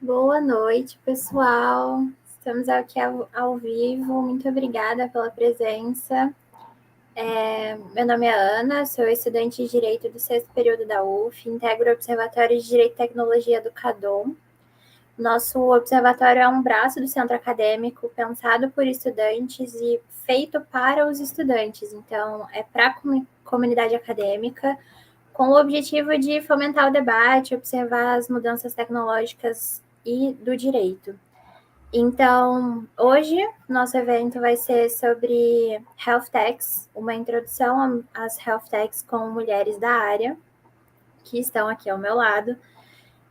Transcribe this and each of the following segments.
Boa noite, pessoal. Estamos aqui ao vivo. Muito obrigada pela presença. Meu nome é Ana, sou estudante de Direito do sexto período da UF, integro o Observatório de Direito e Tecnologia do CADOM. Nosso observatório é um braço do centro acadêmico pensado por estudantes e feito para os estudantes. Então, é para a comunidade acadêmica, com o objetivo de fomentar o debate, observar as mudanças tecnológicas e do direito. Então, hoje, nosso evento vai ser sobre Health Techs, uma introdução às Health Techs com mulheres da área, que estão aqui ao meu lado.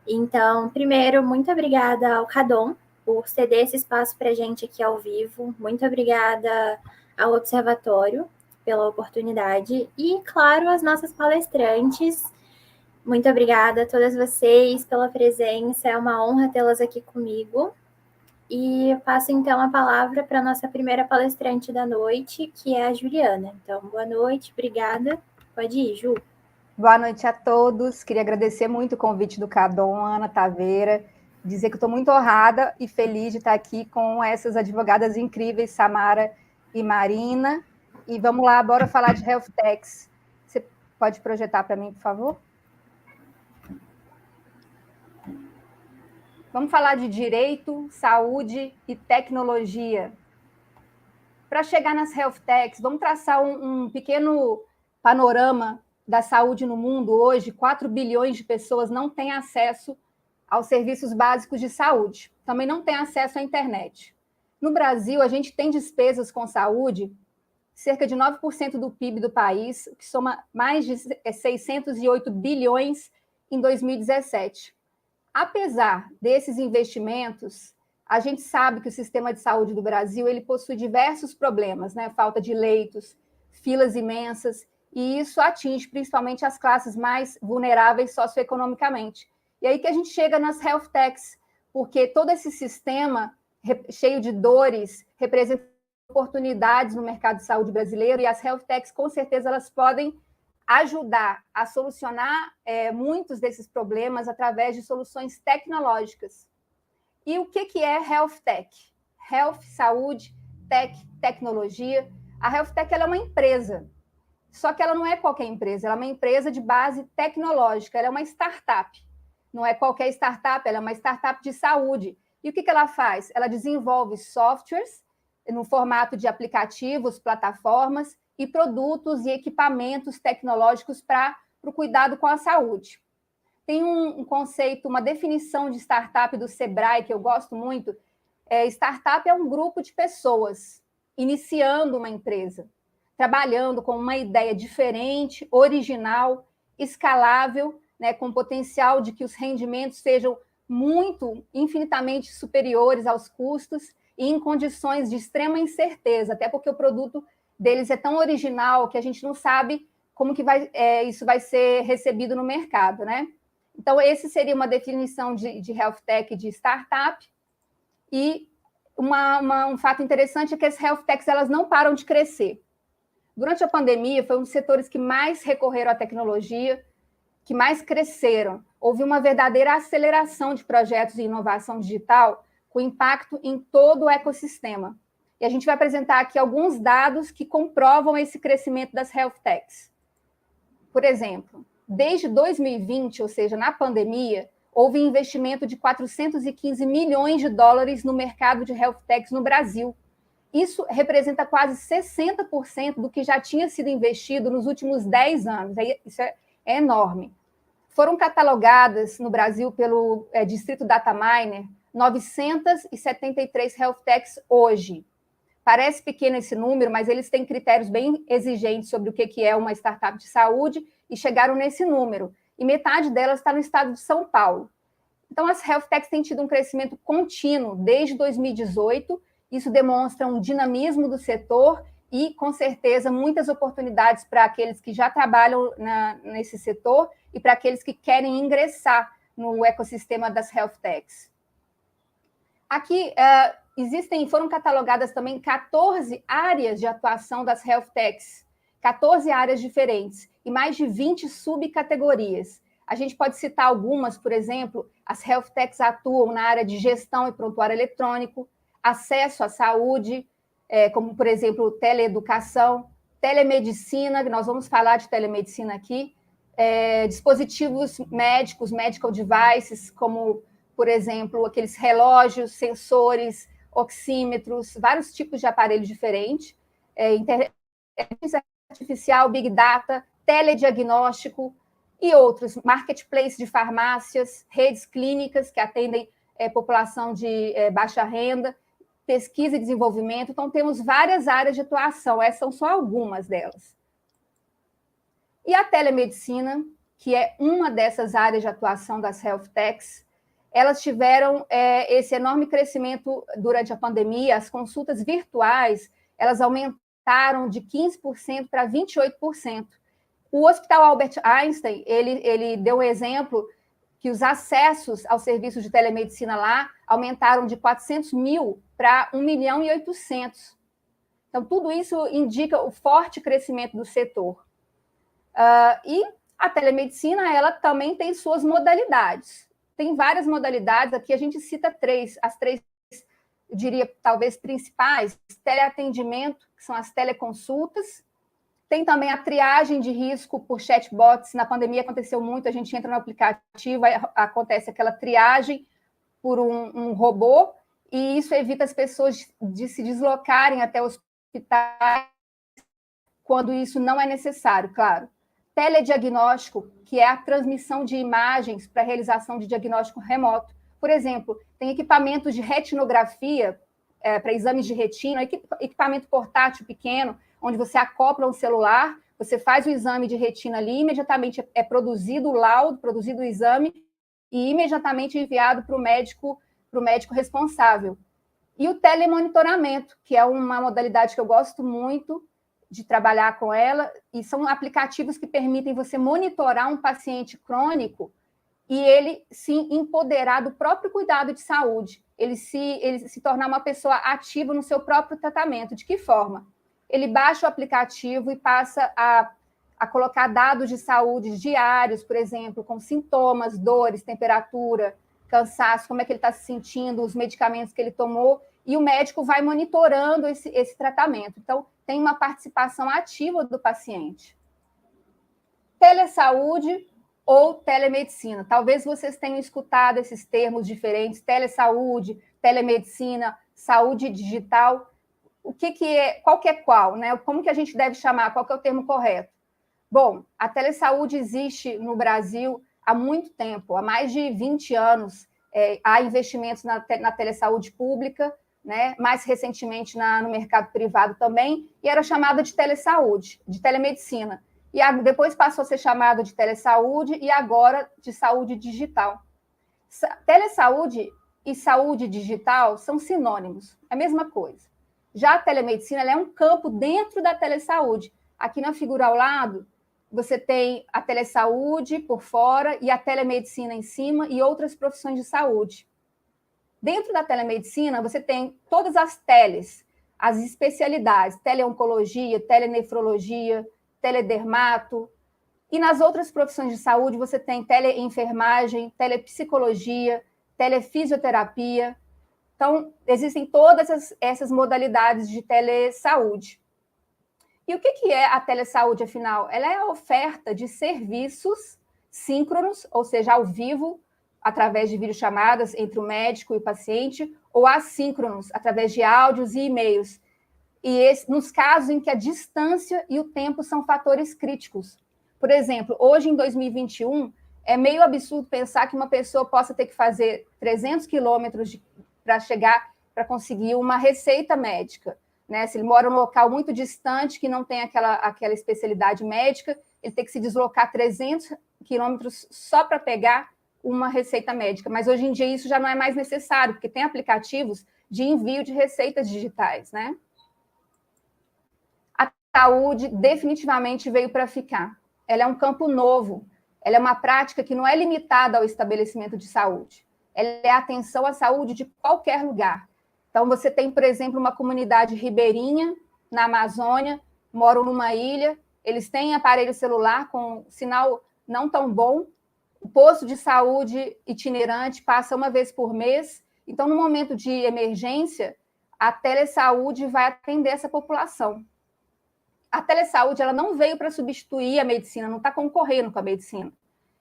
Então, primeiro, muito obrigada ao CADOM por ceder esse espaço para a gente aqui ao vivo. Muito obrigada ao Observatório pela oportunidade. E, claro, às nossas palestrantes. Muito obrigada a todas vocês pela presença. É uma honra tê-las aqui comigo. E eu passo, então, a palavra para a nossa primeira palestrante da noite, que é a Juliana. Então, boa noite, obrigada. Pode ir, Ju. Boa noite a todos. Queria agradecer muito o convite do CADOM, Ana Taveira, dizer que estou muito honrada e feliz de estar aqui com essas advogadas incríveis, Samara e Marina. E vamos lá, bora falar de Health Techs. Você pode projetar para mim, por favor? Vamos falar de direito, saúde e tecnologia. Para chegar nas Health Techs, vamos traçar um pequeno panorama da saúde no mundo. Hoje, 4 bilhões de pessoas não têm acesso aos serviços básicos de saúde. Também não têm acesso à internet. No Brasil, a gente tem despesas com saúde, cerca de 9% do PIB do país, que soma mais de 608 bilhões em 2017. Apesar desses investimentos, a gente sabe que o sistema de saúde do Brasil ele possui diversos problemas, né? Falta de leitos, filas imensas, e isso atinge principalmente as classes mais vulneráveis socioeconomicamente. E aí que a gente chega nas Health Techs, porque todo esse sistema cheio de dores representa oportunidades no mercado de saúde brasileiro, e as Health Techs, com certeza, elas podem ajudar a solucionar muitos desses problemas através de soluções tecnológicas. E o que é Health Tech? Health, saúde, tech, tecnologia. A Health Tech ela é uma empresa, só que ela não é qualquer empresa, ela é uma empresa de base tecnológica, ela é uma startup. Não é qualquer startup, ela é uma startup de saúde. E o que ela faz? Ela desenvolve softwares no formato de aplicativos, plataformas, e produtos e equipamentos tecnológicos para o cuidado com a saúde. Tem um conceito, uma definição de startup do Sebrae, que eu gosto muito. Startup é um grupo de pessoas iniciando uma empresa, trabalhando com uma ideia diferente, original, escalável, né, com potencial de que os rendimentos sejam infinitamente superiores aos custos e em condições de extrema incerteza, até porque o produto deles é tão original que a gente não sabe como que isso vai ser recebido no mercado, né? Então, esse seria uma definição de Health Tech, de startup. E um fato interessante é que as Health Techs elas não param de crescer. Durante a pandemia, foi um dos setores que mais recorreram à tecnologia, que mais cresceram. Houve uma verdadeira aceleração de projetos de inovação digital com impacto em todo o ecossistema. E a gente vai apresentar aqui alguns dados que comprovam esse crescimento das Health Techs. Por exemplo, desde 2020, ou seja, na pandemia, houve investimento de 415 milhões de dólares no mercado de Health Techs no Brasil. Isso representa quase 60% do que já tinha sido investido nos últimos 10 anos. Isso é enorme. Foram catalogadas no Brasil pelo Distrito Dataminer 973 Health Techs hoje. Parece pequeno esse número, mas eles têm critérios bem exigentes sobre o que é uma startup de saúde e chegaram nesse número. E metade delas está no estado de São Paulo. Então, as Health Techs têm tido um crescimento contínuo desde 2018. Isso demonstra um dinamismo do setor e, com certeza, muitas oportunidades para aqueles que já trabalham nesse setor e para aqueles que querem ingressar no ecossistema das Health Techs. Aqui, foram catalogadas também 14 áreas de atuação das Health Techs, 14 áreas diferentes e mais de 20 subcategorias. A gente pode citar algumas, por exemplo, As health techs atuam na área de gestão e prontuário eletrônico, acesso à saúde, como, por exemplo, teleeducação, telemedicina, que nós vamos falar de telemedicina aqui, dispositivos médicos, medical devices, como, por exemplo, aqueles relógios, sensores, oxímetros, vários tipos de aparelhos diferentes, inteligência artificial, big data, telediagnóstico e outros, marketplace de farmácias, redes clínicas que atendem população de baixa renda, pesquisa e desenvolvimento. Então, temos várias áreas de atuação, essas são só algumas delas. E a telemedicina, que é uma dessas áreas de atuação das health techs, elas tiveram esse enorme crescimento durante a pandemia. As consultas virtuais, elas aumentaram de 15% para 28%. O Hospital Albert Einstein, ele deu um exemplo que os acessos aos serviços de telemedicina lá aumentaram de 400 mil para 1.800.000. Então, tudo isso indica o forte crescimento do setor. E a telemedicina, ela também tem suas modalidades. Tem várias modalidades, aqui a gente cita as três, eu diria, talvez, principais: teleatendimento, que são as teleconsultas. Tem também a triagem de risco por chatbots. Na pandemia aconteceu muito, a gente entra no aplicativo, acontece aquela triagem por um robô, e isso evita as pessoas de se deslocarem até hospitais quando isso não é necessário, claro. Telediagnóstico, que é a transmissão de imagens para a realização de diagnóstico remoto. Por exemplo, tem equipamentos de retinografia para exames de retina, equipamento portátil pequeno, onde você acopla um celular, você faz o exame de retina ali, imediatamente é produzido o laudo, produzido o exame, e imediatamente enviado para o médico responsável. E o telemonitoramento, que é uma modalidade que eu gosto muito de trabalhar com ela, e são aplicativos que permitem você monitorar um paciente crônico e ele se empoderar do próprio cuidado de saúde, ele se tornar uma pessoa ativa no seu próprio tratamento. De que forma? Ele baixa o aplicativo e passa a colocar dados de saúde diários, por exemplo, com sintomas, dores, temperatura, cansaço, como é que ele está se sentindo, os medicamentos que ele tomou, e o médico vai monitorando esse tratamento. Então, tem uma participação ativa do paciente. Telesaúde ou telemedicina. Talvez vocês tenham escutado esses termos diferentes: telesaúde, telemedicina, saúde digital. O que é, qual que é qual, né? Como que a gente deve chamar? Qual que é o termo correto? Bom, a telesaúde existe no Brasil há muito tempo, há mais de 20 anos. Há investimentos na telesaúde pública, né? Mais recentemente no mercado privado também, e era chamada de telesaúde, de telemedicina. E depois passou a ser chamada de telesaúde e agora de saúde digital. Telesaúde e saúde digital são sinônimos, é a mesma coisa. Já a telemedicina, ela é um campo dentro da telesaúde. Aqui na figura ao lado, você tem a telesaúde por fora e a telemedicina em cima e outras profissões de saúde. Dentro da telemedicina, você tem todas as teles, as especialidades: teleoncologia, telenefrologia, teledermato. E nas outras profissões de saúde, você tem teleenfermagem, telepsicologia, telefisioterapia. Então, existem todas essas modalidades de telesaúde. E o que é a telesaúde, afinal? Ela é a oferta de serviços síncronos, ou seja, ao vivo, através de videochamadas entre o médico e o paciente, ou assíncronos, através de áudios e e-mails. E nos casos em que a distância e o tempo são fatores críticos. Por exemplo, hoje, em 2021, é meio absurdo pensar que uma pessoa possa ter que fazer 300 quilômetros para conseguir uma receita médica, né? Se ele mora num local muito distante, que não tem aquela especialidade médica, ele tem que se deslocar 300 quilômetros só para pegar uma receita médica. Mas hoje em dia isso já não é mais necessário, porque tem aplicativos de envio de receitas digitais, né? A saúde definitivamente veio para ficar. Ela é um campo novo, ela é uma prática que não é limitada ao estabelecimento de saúde. Ela é atenção à saúde de qualquer lugar. Então, você tem, por exemplo, uma comunidade ribeirinha na Amazônia, moram numa ilha, eles têm aparelho celular com sinal não tão bom, O posto de saúde itinerante passa uma vez por mês. Então, no momento de emergência, a telesaúde vai atender essa população. A telesaúde ela não veio para substituir a medicina, não está concorrendo com a medicina.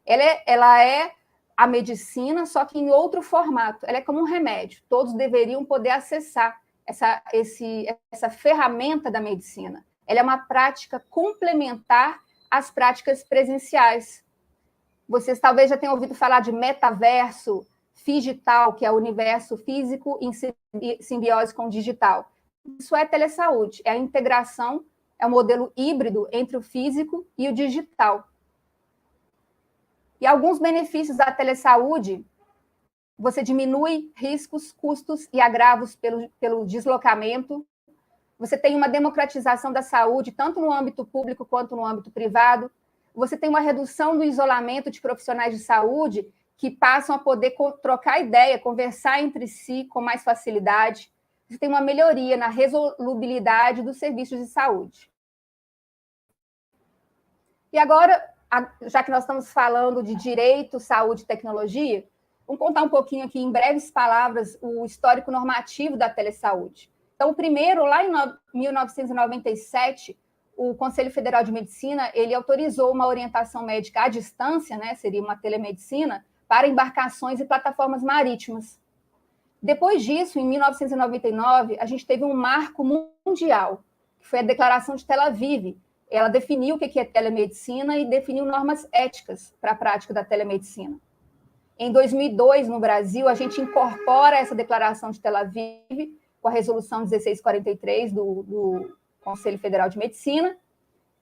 Ela é a medicina, só que em outro formato. Ela é como um remédio. Todos deveriam poder acessar essa ferramenta da medicina. Ela é uma prática complementar às práticas presenciais. Vocês talvez já tenham ouvido falar de metaverso, digital, que é o universo físico em simbiose com o digital. Isso é telesaúde, é a integração, é um modelo híbrido entre o físico e o digital. E alguns benefícios da telesaúde: você diminui riscos, custos e agravos pelo deslocamento. Você tem uma democratização da saúde, tanto no âmbito público quanto no âmbito privado. Você tem uma redução do isolamento de profissionais de saúde que passam a poder trocar ideia, conversar entre si com mais facilidade. Você tem uma melhoria na resolubilidade dos serviços de saúde. E agora, já que nós estamos falando de direito, saúde e tecnologia, vamos contar um pouquinho aqui, em breves palavras, o histórico normativo da telesaúde. Então, o primeiro, lá em 1997, o Conselho Federal de Medicina, ele autorizou uma orientação médica à distância, né, seria uma telemedicina, para embarcações e plataformas marítimas. Depois disso, em 1999, a gente teve um marco mundial, que foi a Declaração de Tel Aviv. Ela definiu o que é telemedicina e definiu normas éticas para a prática da telemedicina. Em 2002, no Brasil, a gente incorpora essa Declaração de Tel Aviv com a Resolução 1643 do Conselho Federal de Medicina.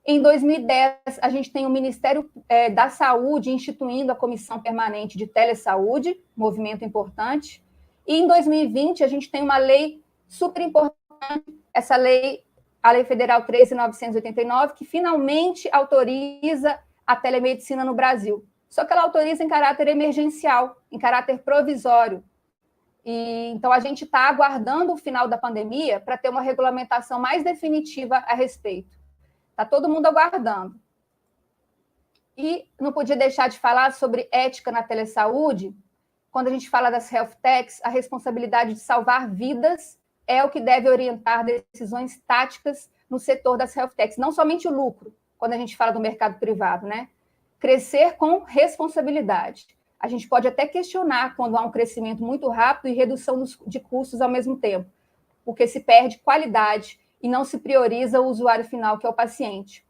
Em 2010, a gente tem o Ministério da Saúde instituindo a Comissão Permanente de Telesaúde, movimento importante. E em 2020, a gente tem uma lei super importante, essa lei, a Lei Federal 13.989, que finalmente autoriza a telemedicina no Brasil. Só que ela autoriza em caráter emergencial, em caráter provisório. E, então, a gente está aguardando o final da pandemia para ter uma regulamentação mais definitiva a respeito. Está todo mundo aguardando. E não podia deixar de falar sobre ética na telesaúde. Quando a gente fala das health techs, a responsabilidade de salvar vidas é o que deve orientar decisões táticas no setor das health techs. Não somente o lucro, quando a gente fala do mercado privado, né? Crescer com responsabilidade. A gente pode até questionar quando há um crescimento muito rápido e redução de custos ao mesmo tempo, porque se perde qualidade e não se prioriza o usuário final, que é o paciente.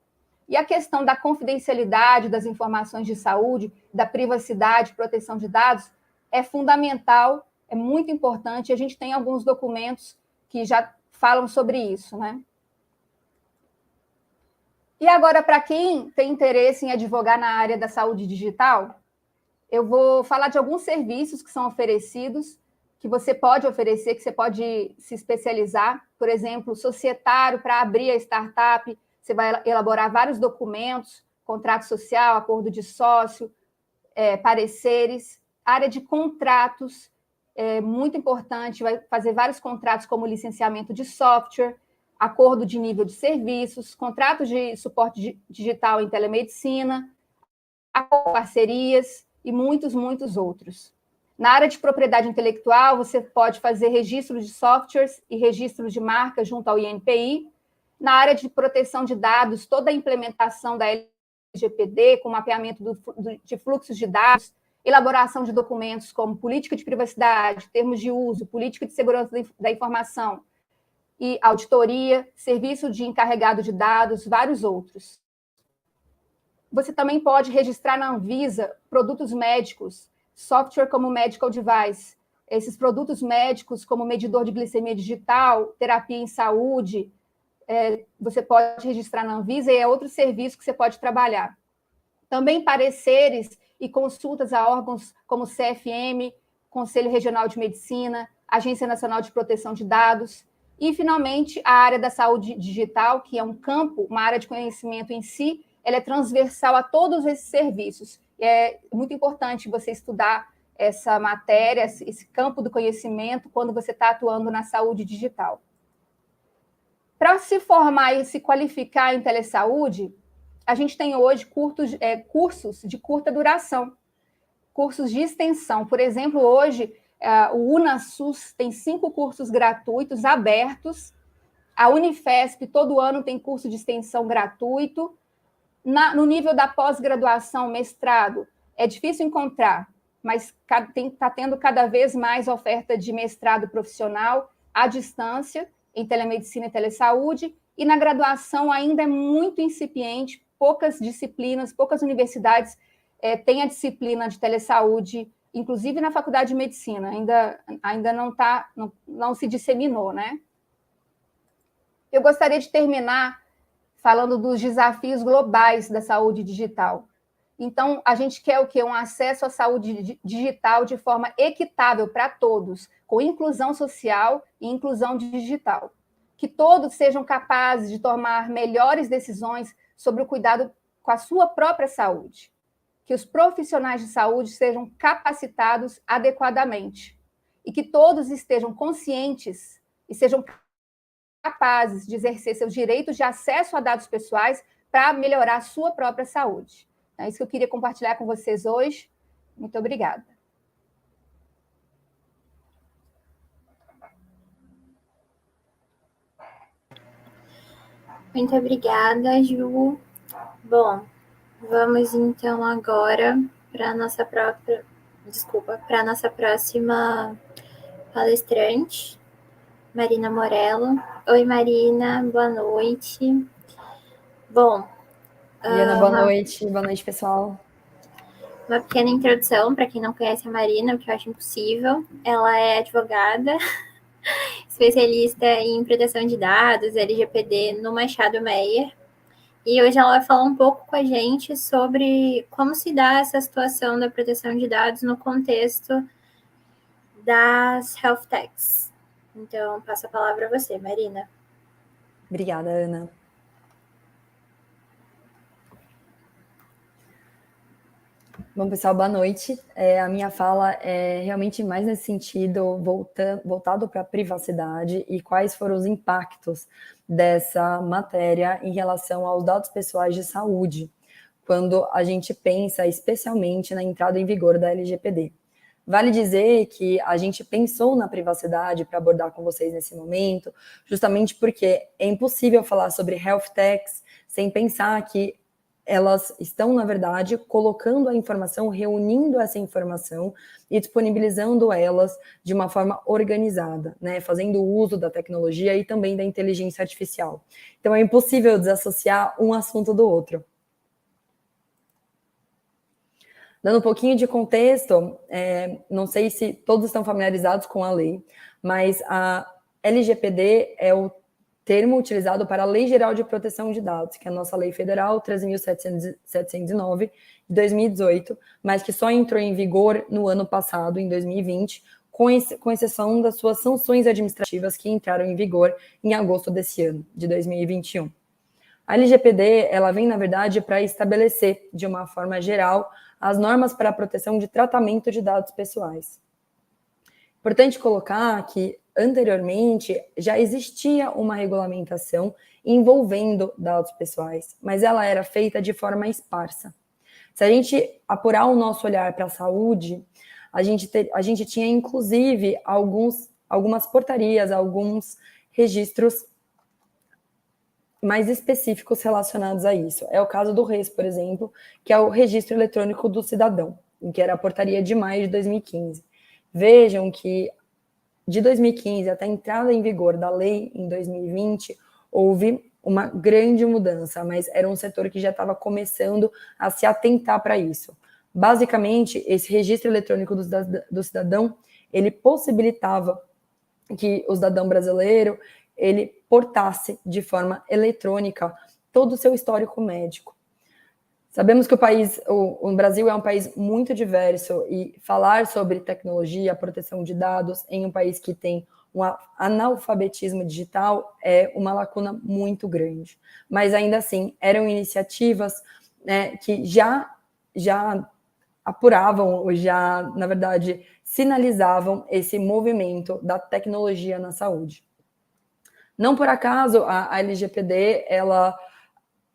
E a questão da confidencialidade das informações de saúde, da privacidade, proteção de dados, é fundamental, é muito importante. A gente tem alguns documentos que já falam sobre isso, né? E agora, para quem tem interesse em advogar na área da saúde digital, eu vou falar de alguns serviços que são oferecidos, que você pode oferecer, que você pode se especializar. Por exemplo, societário, para abrir a startup, você vai elaborar vários documentos, contrato social, acordo de sócio, pareceres. Área de contratos, é muito importante, vai fazer vários contratos como licenciamento de software, acordo de nível de serviços, contratos de suporte digital em telemedicina, parcerias e muitos, muitos outros. Na área de propriedade intelectual, você pode fazer registro de softwares e registro de marca junto ao INPI. Na área de proteção de dados, toda a implementação da LGPD, com mapeamento de fluxos de dados, elaboração de documentos como política de privacidade, termos de uso, política de segurança da informação e auditoria, serviço de encarregado de dados, vários outros. Você também pode registrar na Anvisa produtos médicos, software como medical device, esses produtos médicos como medidor de glicemia digital, terapia em saúde, você pode registrar na Anvisa e é outro serviço que você pode trabalhar. Também pareceres e consultas a órgãos como CFM, Conselho Regional de Medicina, Agência Nacional de Proteção de Dados, e, finalmente, a área da saúde digital, que é um campo, uma área de conhecimento em si, ela é transversal a todos esses serviços. E é muito importante você estudar essa matéria, esse campo do conhecimento, quando você está atuando na saúde digital. Para se formar e se qualificar em telesaúde, a gente tem hoje cursos de curta duração. cursos de extensão. Por exemplo, hoje, o UnaSUS tem 5 cursos gratuitos abertos. A Unifesp, todo ano, tem curso de extensão gratuito. No nível da pós-graduação, mestrado, é difícil encontrar, mas está tendo cada vez mais oferta de mestrado profissional à distância, em telemedicina e telesaúde, e na graduação ainda é muito incipiente, poucas disciplinas, poucas universidades têm a disciplina de telesaúde, inclusive na faculdade de medicina, ainda não se disseminou, né? Eu gostaria de terminar falando dos desafios globais da saúde digital. Então, a gente quer o quê? Um acesso à saúde digital de forma equitável para todos, com inclusão social e inclusão digital. Que todos sejam capazes de tomar melhores decisões sobre o cuidado com a sua própria saúde. Que os profissionais de saúde sejam capacitados adequadamente. E que todos estejam conscientes e sejam capazes de exercer seus direitos de acesso a dados pessoais para melhorar a sua própria saúde. É isso que eu queria compartilhar com vocês hoje. Muito obrigada. Muito obrigada, Ju. Bom, vamos então agora para a nossa próxima palestrante, Marina Morello. Oi, Marina, boa noite. Bom, Diana, boa noite, pessoal. Uma pequena introdução para quem não conhece a Marina, o que eu acho impossível. Ela é advogada, especialista em proteção de dados, LGPD, no Machado Meyer. E hoje ela vai falar um pouco com a gente sobre como se dá essa situação da proteção de dados no contexto das health techs. Então, passo a palavra a você, Marina. Obrigada, Ana. Bom, pessoal, boa noite. A minha fala é realmente mais nesse sentido, voltado para a privacidade e quais foram os impactos dessa matéria em relação aos dados pessoais de saúde, quando a gente pensa especialmente na entrada em vigor da LGPD. Vale dizer que a gente pensou na privacidade para abordar com vocês nesse momento, justamente porque é impossível falar sobre health techs sem pensar que elas estão, na verdade, colocando a informação, reunindo essa informação e disponibilizando elas de uma forma organizada, né? Fazendo uso da tecnologia e também da inteligência artificial. Então, é impossível desassociar um assunto do outro. Dando um pouquinho de contexto, não sei se todos estão familiarizados com a lei, mas a LGPD é o termo utilizado para a Lei Geral de Proteção de Dados, que é a nossa Lei Federal 13.709, de 2018, mas que só entrou em vigor no ano passado, em 2020, com exceção das suas sanções administrativas que entraram em vigor em agosto desse ano, de 2021. A LGPD, ela vem, na verdade, para estabelecer, de uma forma geral, as normas para a proteção de tratamento de dados pessoais. Importante colocar que, anteriormente, já existia uma regulamentação envolvendo dados pessoais, mas ela era feita de forma esparsa. Se a gente apurar o nosso olhar para a saúde, a gente tinha, inclusive, algumas portarias, alguns registros mais específicos relacionados a isso. É o caso do RES, por exemplo, que é o Registro Eletrônico do Cidadão, que era a portaria de maio de 2015. Vejam que de 2015 até a entrada em vigor da lei em 2020, houve uma grande mudança, mas era um setor que já estava começando a se atentar para isso. Basicamente, esse registro eletrônico do cidadão, ele possibilitava que o cidadão brasileiro, ele portasse de forma eletrônica todo o seu histórico médico. Sabemos que o Brasil é um país muito diverso e falar sobre tecnologia, proteção de dados em um país que tem um analfabetismo digital é uma lacuna muito grande. Mas ainda assim, eram iniciativas, né, que já apuravam, ou já, na verdade, sinalizavam esse movimento da tecnologia na saúde. Não por acaso, a LGPD, ela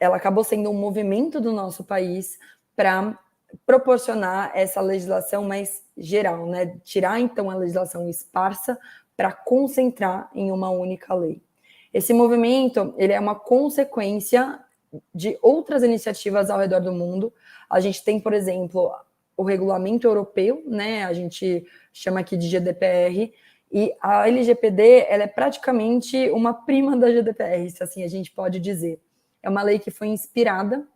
acabou sendo um movimento do nosso país para proporcionar essa legislação mais geral, né? Tirar, então, a legislação esparsa para concentrar em uma única lei. Esse movimento, ele é uma consequência de outras iniciativas ao redor do mundo. A gente tem, por exemplo, o regulamento europeu, né? A gente chama aqui de GDPR, e a LGPD, ela é praticamente uma prima da GDPR, se assim a gente pode dizer. É uma lei que foi inspirada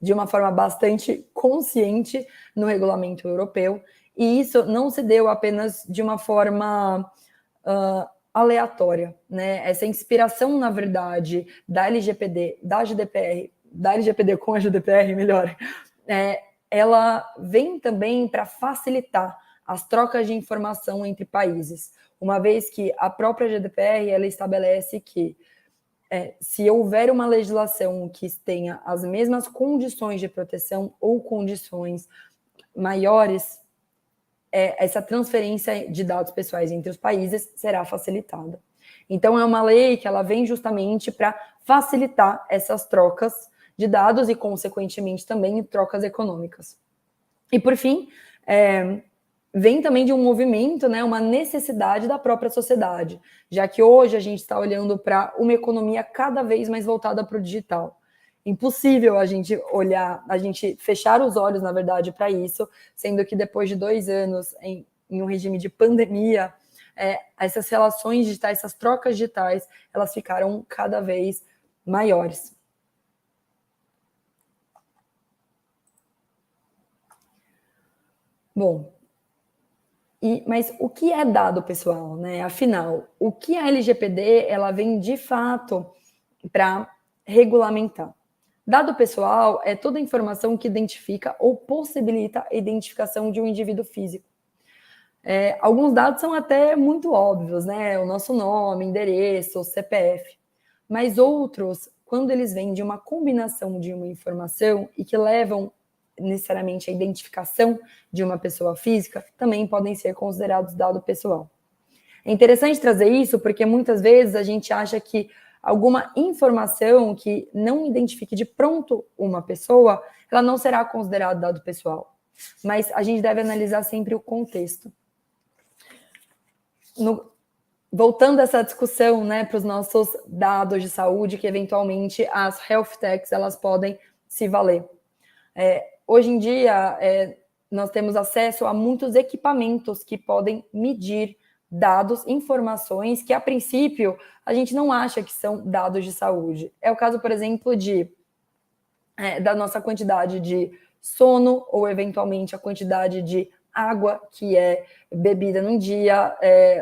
de uma forma bastante consciente no regulamento europeu, e isso não se deu apenas de uma forma aleatória, né? Essa inspiração, na verdade, da LGPD, da GDPR, da LGPD com a GDPR, melhor, ela vem também para facilitar as trocas de informação entre países, uma vez que a própria GDPR, ela estabelece que se houver uma legislação que tenha as mesmas condições de proteção ou condições maiores, essa transferência de dados pessoais entre os países será facilitada. Então, é uma lei que ela vem justamente para facilitar essas trocas de dados e, consequentemente, também trocas econômicas. E, por fim, vem também de um movimento, né, uma necessidade da própria sociedade, já que hoje a gente está olhando para uma economia cada vez mais voltada para o digital. Impossível a gente fechar os olhos, na verdade, para isso, sendo que depois de 2 anos em um regime de pandemia, essas relações digitais, essas trocas digitais, elas ficaram cada vez maiores. Bom, mas o que é dado pessoal, né? Afinal, o que a LGPD ela vem de fato para regulamentar? Dado pessoal é toda informação que identifica ou possibilita a identificação de um indivíduo físico. Alguns dados são até muito óbvios, né? O nosso nome, endereço, CPF. Mas outros, quando eles vêm de uma combinação de uma informação e que levam necessariamente a identificação de uma pessoa física, também podem ser considerados dado pessoal. É interessante trazer isso porque muitas vezes a gente acha que alguma informação que não identifique de pronto uma pessoa, ela não será considerada dado pessoal. Mas a gente deve analisar sempre o contexto. Voltando essa discussão, né, para os nossos dados de saúde, que eventualmente as health techs elas podem se valer. Hoje em dia, nós temos acesso a muitos equipamentos que podem medir dados, informações que, a princípio, a gente não acha que são dados de saúde. É o caso, por exemplo, da nossa quantidade de sono ou, eventualmente, a quantidade de água que é bebida num dia.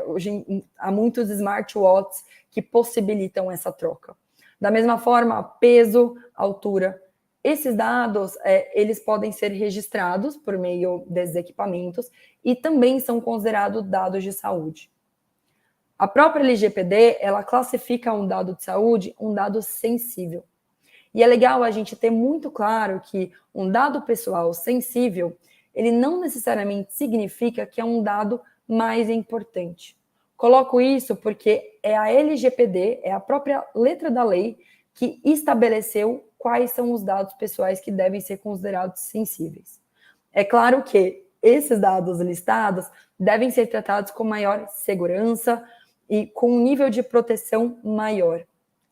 Hoje há muitos smartwatches que possibilitam essa troca. Da mesma forma, peso, altura. Esses dados, eles podem ser registrados por meio desses equipamentos e também são considerados dados de saúde. A própria LGPD, ela classifica um dado de saúde um dado sensível. E é legal a gente ter muito claro que um dado pessoal sensível, ele não necessariamente significa que é um dado mais importante. Coloco isso porque é a LGPD, é a própria letra da lei que estabeleceu quais são os dados pessoais que devem ser considerados sensíveis. É claro que esses dados listados devem ser tratados com maior segurança e com um nível de proteção maior.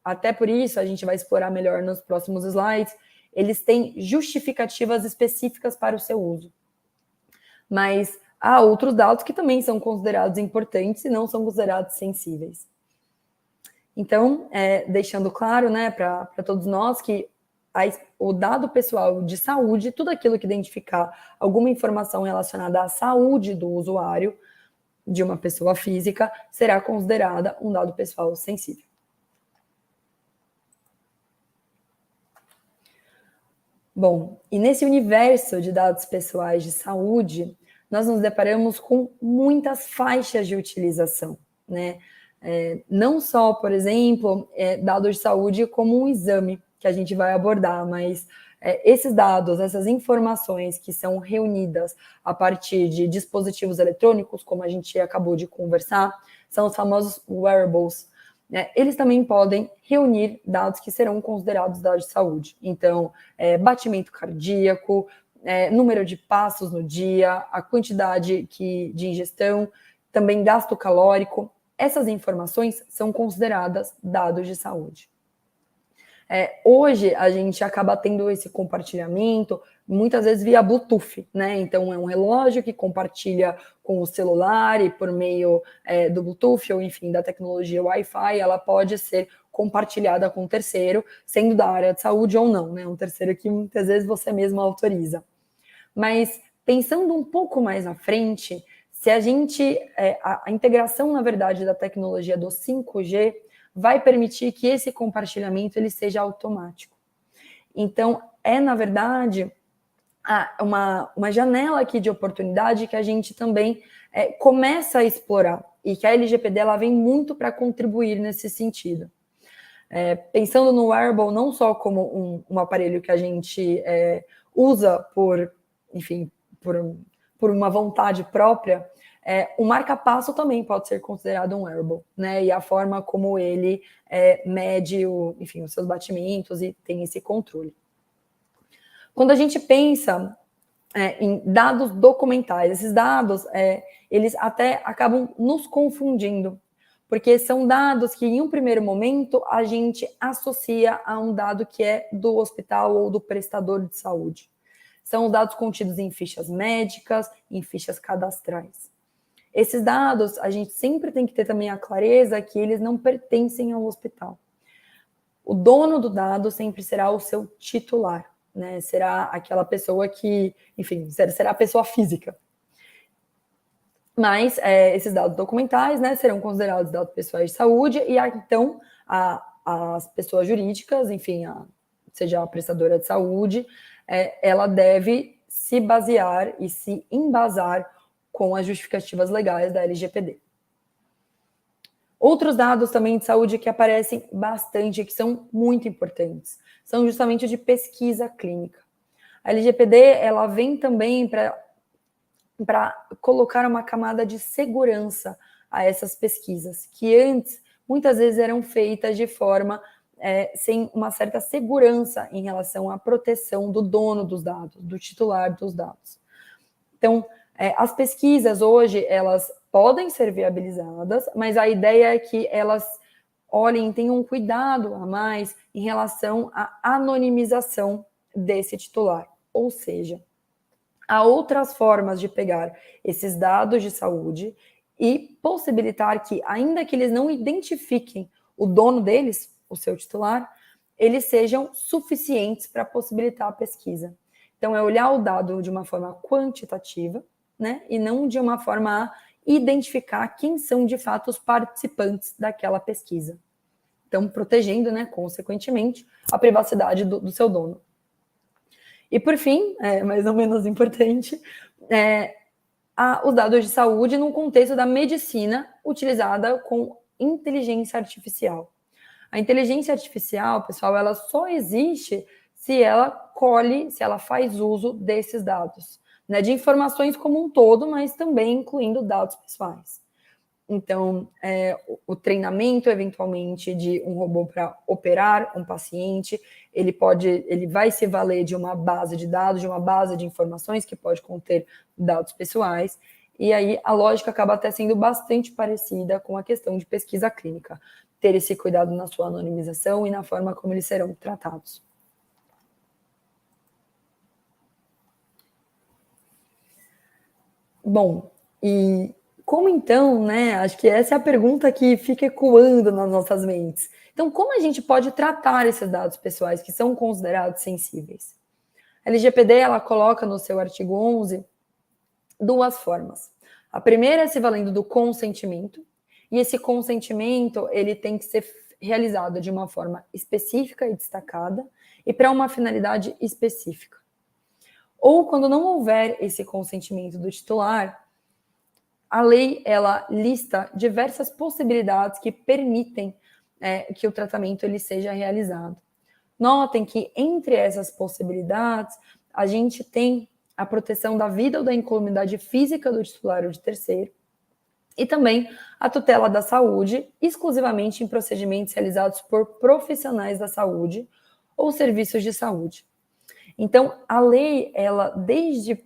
Até por isso, a gente vai explorar melhor nos próximos slides, eles têm justificativas específicas para o seu uso. Mas há outros dados que também são considerados importantes e não são considerados sensíveis. Então, deixando claro, né, para todos nós que o dado pessoal de saúde, tudo aquilo que identificar alguma informação relacionada à saúde do usuário, de uma pessoa física, será considerada um dado pessoal sensível. Bom, e nesse universo de dados pessoais de saúde, nós nos deparamos com muitas faixas de utilização, né? Não só, por exemplo, dados de saúde como um exame que a gente vai abordar, mas esses dados, essas informações que são reunidas a partir de dispositivos eletrônicos, como a gente acabou de conversar, são os famosos wearables. Eles também podem reunir dados que serão considerados dados de saúde. Então, batimento cardíaco, número de passos no dia, a quantidade de ingestão, também gasto calórico. Essas informações são consideradas dados de saúde. Hoje, a gente acaba tendo esse compartilhamento, muitas vezes via Bluetooth, né? Então, é um relógio que compartilha com o celular e por meio do Bluetooth, ou enfim, da tecnologia Wi-Fi, ela pode ser compartilhada com um terceiro, sendo da área de saúde ou não, né? Um terceiro que muitas vezes você mesmo autoriza. Mas, pensando um pouco mais à frente, se a gente... a integração, na verdade, da tecnologia do 5G vai permitir que esse compartilhamento ele seja automático. Então, na verdade, uma janela aqui de oportunidade que a gente também começa a explorar e que a LGPD ela vem muito para contribuir nesse sentido. Pensando no wearable não só como um aparelho que a gente usa por uma vontade própria, o marca-passo também pode ser considerado um wearable, né? E a forma como ele mede os seus batimentos e tem esse controle. Quando a gente pensa em dados documentais, esses dados, eles até acabam nos confundindo, porque são dados que, em um primeiro momento, a gente associa a um dado que é do hospital ou do prestador de saúde. São dados contidos em fichas médicas, em fichas cadastrais. Esses dados, a gente sempre tem que ter também a clareza que eles não pertencem ao hospital. O dono do dado sempre será o seu titular, né? Será aquela pessoa que, enfim, será a pessoa física. Mas esses dados documentais, né, serão considerados dados pessoais de saúde e então as pessoas jurídicas, enfim, seja a prestadora de saúde, ela deve se basear e se embasar com as justificativas legais da LGPD. Outros dados também de saúde que aparecem bastante, que são muito importantes, são justamente de pesquisa clínica. A LGPD, ela vem também para colocar uma camada de segurança a essas pesquisas, que antes, muitas vezes, eram feitas de forma sem uma certa segurança em relação à proteção do dono dos dados, do titular dos dados. Então, as pesquisas hoje, elas podem ser viabilizadas, mas a ideia é que elas olhem, tenham um cuidado a mais em relação à anonimização desse titular. Ou seja, há outras formas de pegar esses dados de saúde e possibilitar que, ainda que eles não identifiquem o dono deles, o seu titular, eles sejam suficientes para possibilitar a pesquisa. Então, é olhar o dado de uma forma quantitativa, né, e não de uma forma a identificar quem são, de fato, os participantes daquela pesquisa. Então, protegendo, né, consequentemente, a privacidade do seu dono. E, por fim, mais ou menos importante, os dados de saúde no contexto da medicina utilizada com inteligência artificial. A inteligência artificial, pessoal, ela só existe se ela colhe, se ela faz uso desses dados, né, de informações como um todo, mas também incluindo dados pessoais. Então, o treinamento, eventualmente, de um robô para operar um paciente, ele vai se valer de uma base de dados, de uma base de informações que pode conter dados pessoais, e aí a lógica acaba até sendo bastante parecida com a questão de pesquisa clínica, ter esse cuidado na sua anonimização e na forma como eles serão tratados. Bom, e como então, né? Acho que essa é a pergunta que fica ecoando nas nossas mentes. Então, como a gente pode tratar esses dados pessoais que são considerados sensíveis? A LGPD, ela coloca no seu artigo 11 duas formas. A primeira é se valendo do consentimento, e esse consentimento, ele tem que ser realizado de uma forma específica e destacada e para uma finalidade específica. Ou quando não houver esse consentimento do titular, a lei, ela lista diversas possibilidades que permitem que o tratamento ele seja realizado. Notem que entre essas possibilidades, a gente tem a proteção da vida ou da incolumidade física do titular ou de terceiro, e também a tutela da saúde, exclusivamente em procedimentos realizados por profissionais da saúde ou serviços de saúde. Então, a lei, ela, desde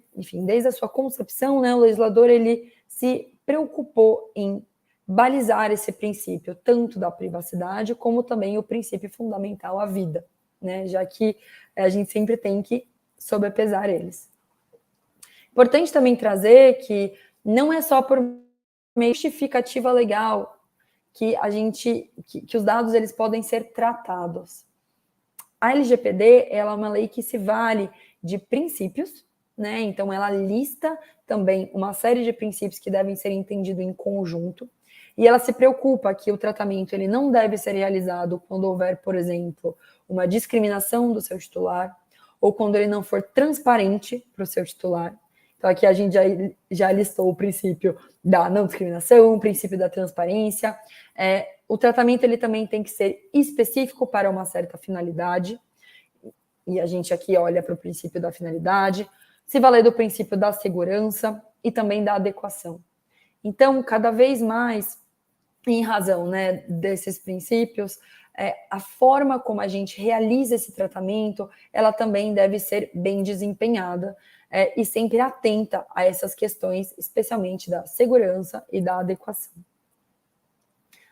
a sua concepção, né, o legislador, ele se preocupou em balizar esse princípio, tanto da privacidade, como também o princípio fundamental à vida, né, já que a gente sempre tem que sobrepesar eles. Importante também trazer que não é só por meio de justificativa legal que os dados eles podem ser tratados. A LGPD, ela é uma lei que se vale de princípios, né? Então ela lista também uma série de princípios que devem ser entendidos em conjunto, e ela se preocupa que o tratamento ele não deve ser realizado quando houver, por exemplo, uma discriminação do seu titular, ou quando ele não for transparente para o seu titular. Então aqui a gente já listou o princípio da não discriminação, o princípio da transparência. O tratamento ele também tem que ser específico para uma certa finalidade, e a gente aqui olha para o princípio da finalidade, se valer do princípio da segurança e também da adequação. Então, cada vez mais, em razão, né, desses princípios, a forma como a gente realiza esse tratamento, ela também deve ser bem desempenhada e sempre atenta a essas questões, especialmente da segurança e da adequação.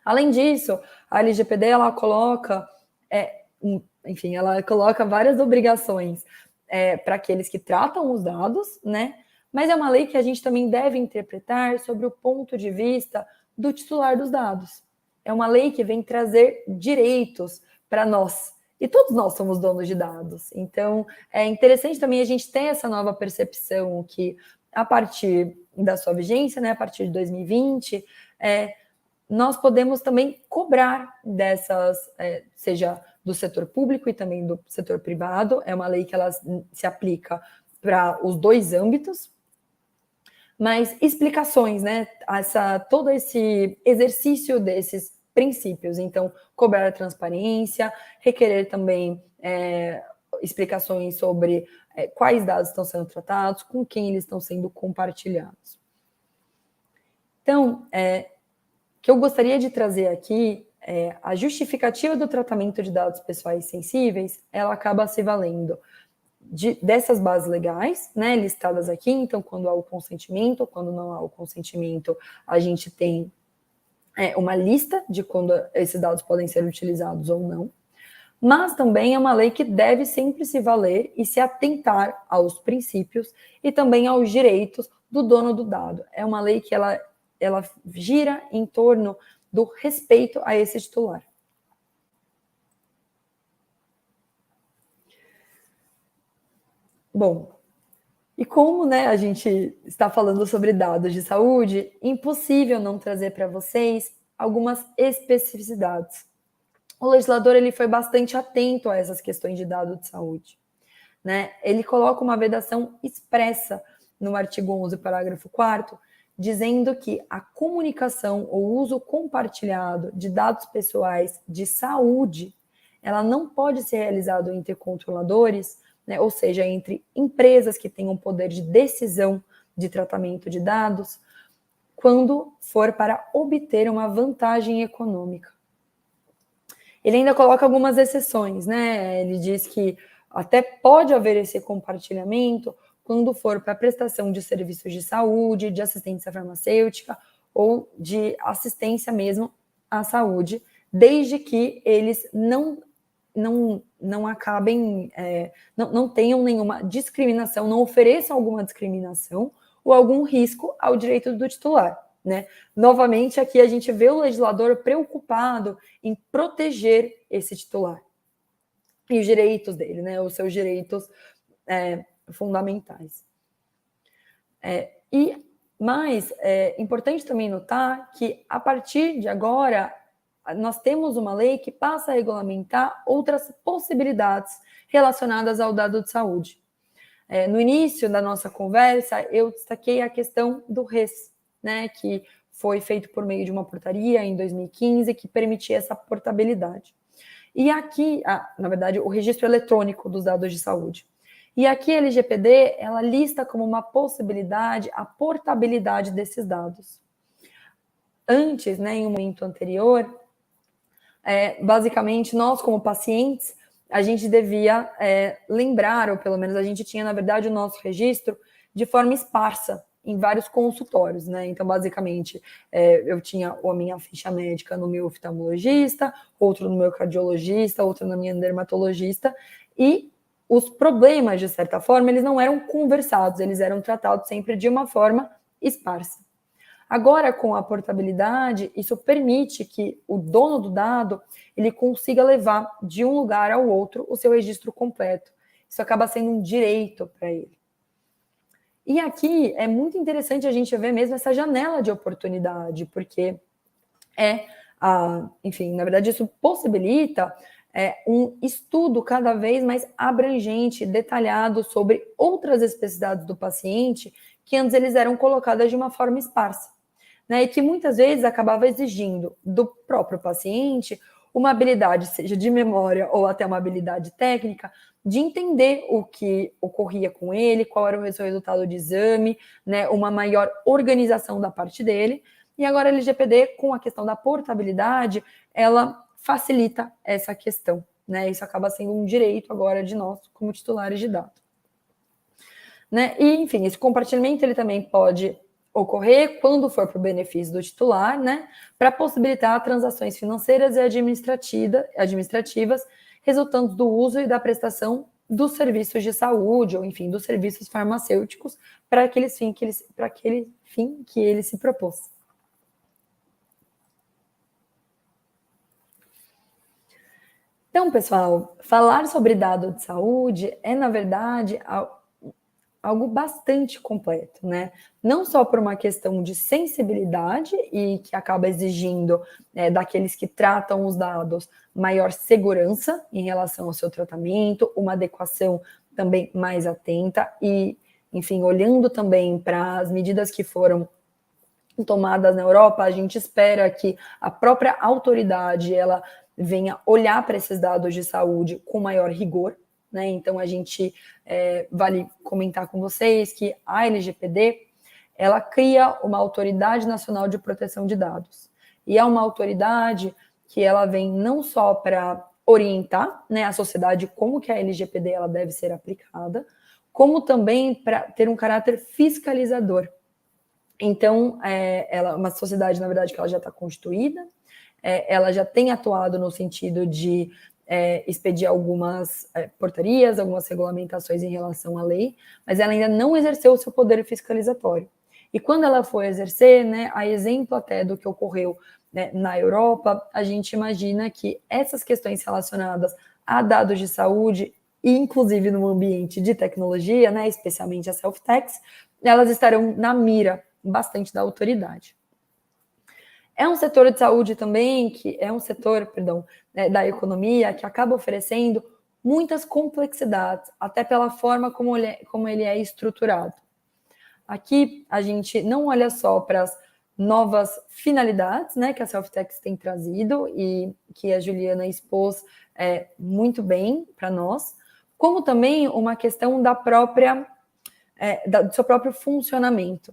Além disso, a LGPD, ela coloca, ela coloca várias obrigações para aqueles que tratam os dados, né? Mas é uma lei que a gente também deve interpretar sobre o ponto de vista do titular dos dados. É uma lei que vem trazer direitos para nós. E todos nós somos donos de dados. Então, é interessante também a gente ter essa nova percepção que, a partir da sua vigência, né, a partir de 2020, nós podemos também cobrar dessas, seja do setor público e também do setor privado. É uma lei que ela se aplica para os dois âmbitos, mas explicações, né? Todo esse exercício desses princípios. Então, cobrar a transparência, requerer também explicações sobre quais dados estão sendo tratados, com quem eles estão sendo compartilhados. Então, o que eu gostaria de trazer aqui é a justificativa do tratamento de dados pessoais sensíveis, ela acaba se valendo dessas bases legais, né, listadas aqui. Então, quando há o consentimento, quando não há o consentimento, a gente tem uma lista de quando esses dados podem ser utilizados ou não. Mas também é uma lei que deve sempre se valer e se atentar aos princípios e também aos direitos do dono do dado. É uma lei que ela gira em torno do respeito a esse titular. Bom, e como, né, a gente está falando sobre dados de saúde, impossível não trazer para vocês algumas especificidades. O legislador ele foi bastante atento a essas questões de dados de saúde, né? Ele coloca uma vedação expressa no artigo 11, parágrafo 4º, dizendo que a comunicação ou uso compartilhado de dados pessoais de saúde, ela não pode ser realizado entre controladores, né, ou seja, entre empresas que tenham poder de decisão de tratamento de dados, quando for para obter uma vantagem econômica. Ele ainda coloca algumas exceções, né? Ele diz que até pode haver esse compartilhamento quando for para prestação de serviços de saúde, de assistência farmacêutica ou de assistência mesmo à saúde, desde que eles não acabem, não tenham nenhuma discriminação, não ofereçam alguma discriminação ou algum risco ao direito do titular, né? Novamente, aqui a gente vê o legislador preocupado em proteger esse titular e os direitos dele, né? Os seus direitos fundamentais. Mas é importante também notar que, a partir de agora, nós temos uma lei que passa a regulamentar outras possibilidades relacionadas ao dado de saúde. No início da nossa conversa, eu destaquei a questão do RES, né, que foi feito por meio de uma portaria em 2015 que permitia essa portabilidade. E aqui, na verdade, o registro eletrônico dos dados de saúde. E aqui a LGPD, ela lista como uma possibilidade a portabilidade desses dados. Antes, né, em um momento anterior, basicamente, nós como pacientes, a gente devia lembrar, ou pelo menos a gente tinha, na verdade, o nosso registro de forma esparsa em vários consultórios, né? Então, basicamente, eu tinha a minha ficha médica no meu oftalmologista, outro no meu cardiologista, outro na minha dermatologista, e os problemas, de certa forma, eles não eram conversados, eles eram tratados sempre de uma forma esparsa. Agora, com a portabilidade, isso permite que o dono do dado ele consiga levar de um lugar ao outro o seu registro completo. Isso acaba sendo um direito para ele. E aqui é muito interessante a gente ver mesmo essa janela de oportunidade, porque enfim, na verdade, isso possibilita um estudo cada vez mais abrangente, detalhado sobre outras especificidades do paciente que antes eles eram colocadas de uma forma esparsa, né? E que muitas vezes acabava exigindo do próprio paciente uma habilidade, seja de memória ou até uma habilidade técnica, de entender o que ocorria com ele, qual era o seu resultado de exame, né? Uma maior organização da parte dele. E agora a LGPD, com a questão da portabilidade, ela facilita essa questão, né? Isso acaba sendo um direito agora de nós, como titulares de dados. Né? E, enfim, esse compartilhamento ele também pode ocorrer quando for para o benefício do titular, né? Para possibilitar transações financeiras e administrativas resultantes do uso e da prestação dos serviços de saúde, ou, enfim, dos serviços farmacêuticos, para aquele fim que ele se propôs. Então, pessoal, falar sobre dado de saúde é, na verdade, algo bastante completo, né? Não só por uma questão de sensibilidade e que acaba exigindo daqueles que tratam os dados maior segurança em relação ao seu tratamento, uma adequação também mais atenta e, enfim, olhando também para as medidas que foram tomadas na Europa, a gente espera que a própria autoridade ela venha olhar para esses dados de saúde com maior rigor, né? Então, a gente vale comentar com vocês que a LGPD, ela cria uma Autoridade Nacional de Proteção de Dados. E é uma autoridade que ela vem não só para orientar, né, a sociedade como que a LGPD ela deve ser aplicada, como também para ter um caráter fiscalizador. Então, ela é uma sociedade, na verdade, que ela já está constituída, ela já tem atuado no sentido de expedir algumas portarias, algumas regulamentações em relação à lei, mas ela ainda não exerceu o seu poder fiscalizatório. E quando ela for exercer, né, a exemplo até do que ocorreu, né, na Europa, a gente imagina que essas questões relacionadas a dados de saúde, e inclusive no ambiente de tecnologia, né, especialmente a self-techs, elas estarão na mira bastante da autoridade. É um setor de saúde também, que é um setor, da economia, que acaba oferecendo muitas complexidades, até pela forma como ele é estruturado. Aqui, a gente não olha só para as novas finalidades, né, que a Self-Techs tem trazido e que a Juliana expôs muito bem para nós, como também uma questão do seu próprio funcionamento.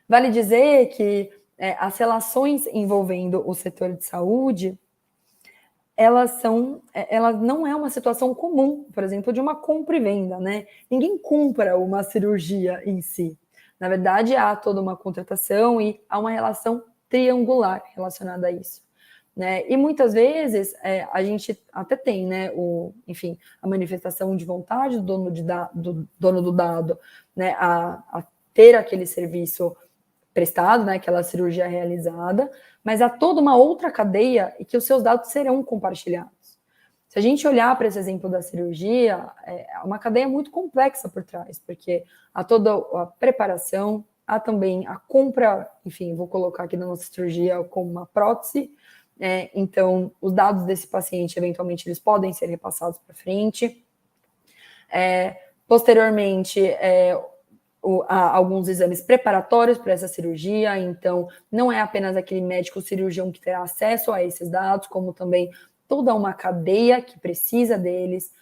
Vale dizer que as relações envolvendo o setor de saúde, elas não é uma situação comum, por exemplo, de uma compra e venda, né? Ninguém compra uma cirurgia em si. Na verdade, há toda uma contratação e há uma relação triangular relacionada a isso, né? E muitas vezes a gente até tem, né, a manifestação de vontade do dono do dado, né, a ter aquele serviço prestado, né, aquela cirurgia realizada, mas há toda uma outra cadeia e que os seus dados serão compartilhados. Se a gente olhar para esse exemplo da cirurgia, é uma cadeia muito complexa por trás, porque há toda a preparação, há também a compra, enfim, vou colocar aqui na nossa cirurgia como uma prótese, então os dados desse paciente, eventualmente, eles podem ser repassados para frente. Posteriormente, há alguns exames preparatórios para essa cirurgia, então não é apenas aquele médico cirurgião que terá acesso a esses dados, como também toda uma cadeia que precisa deles,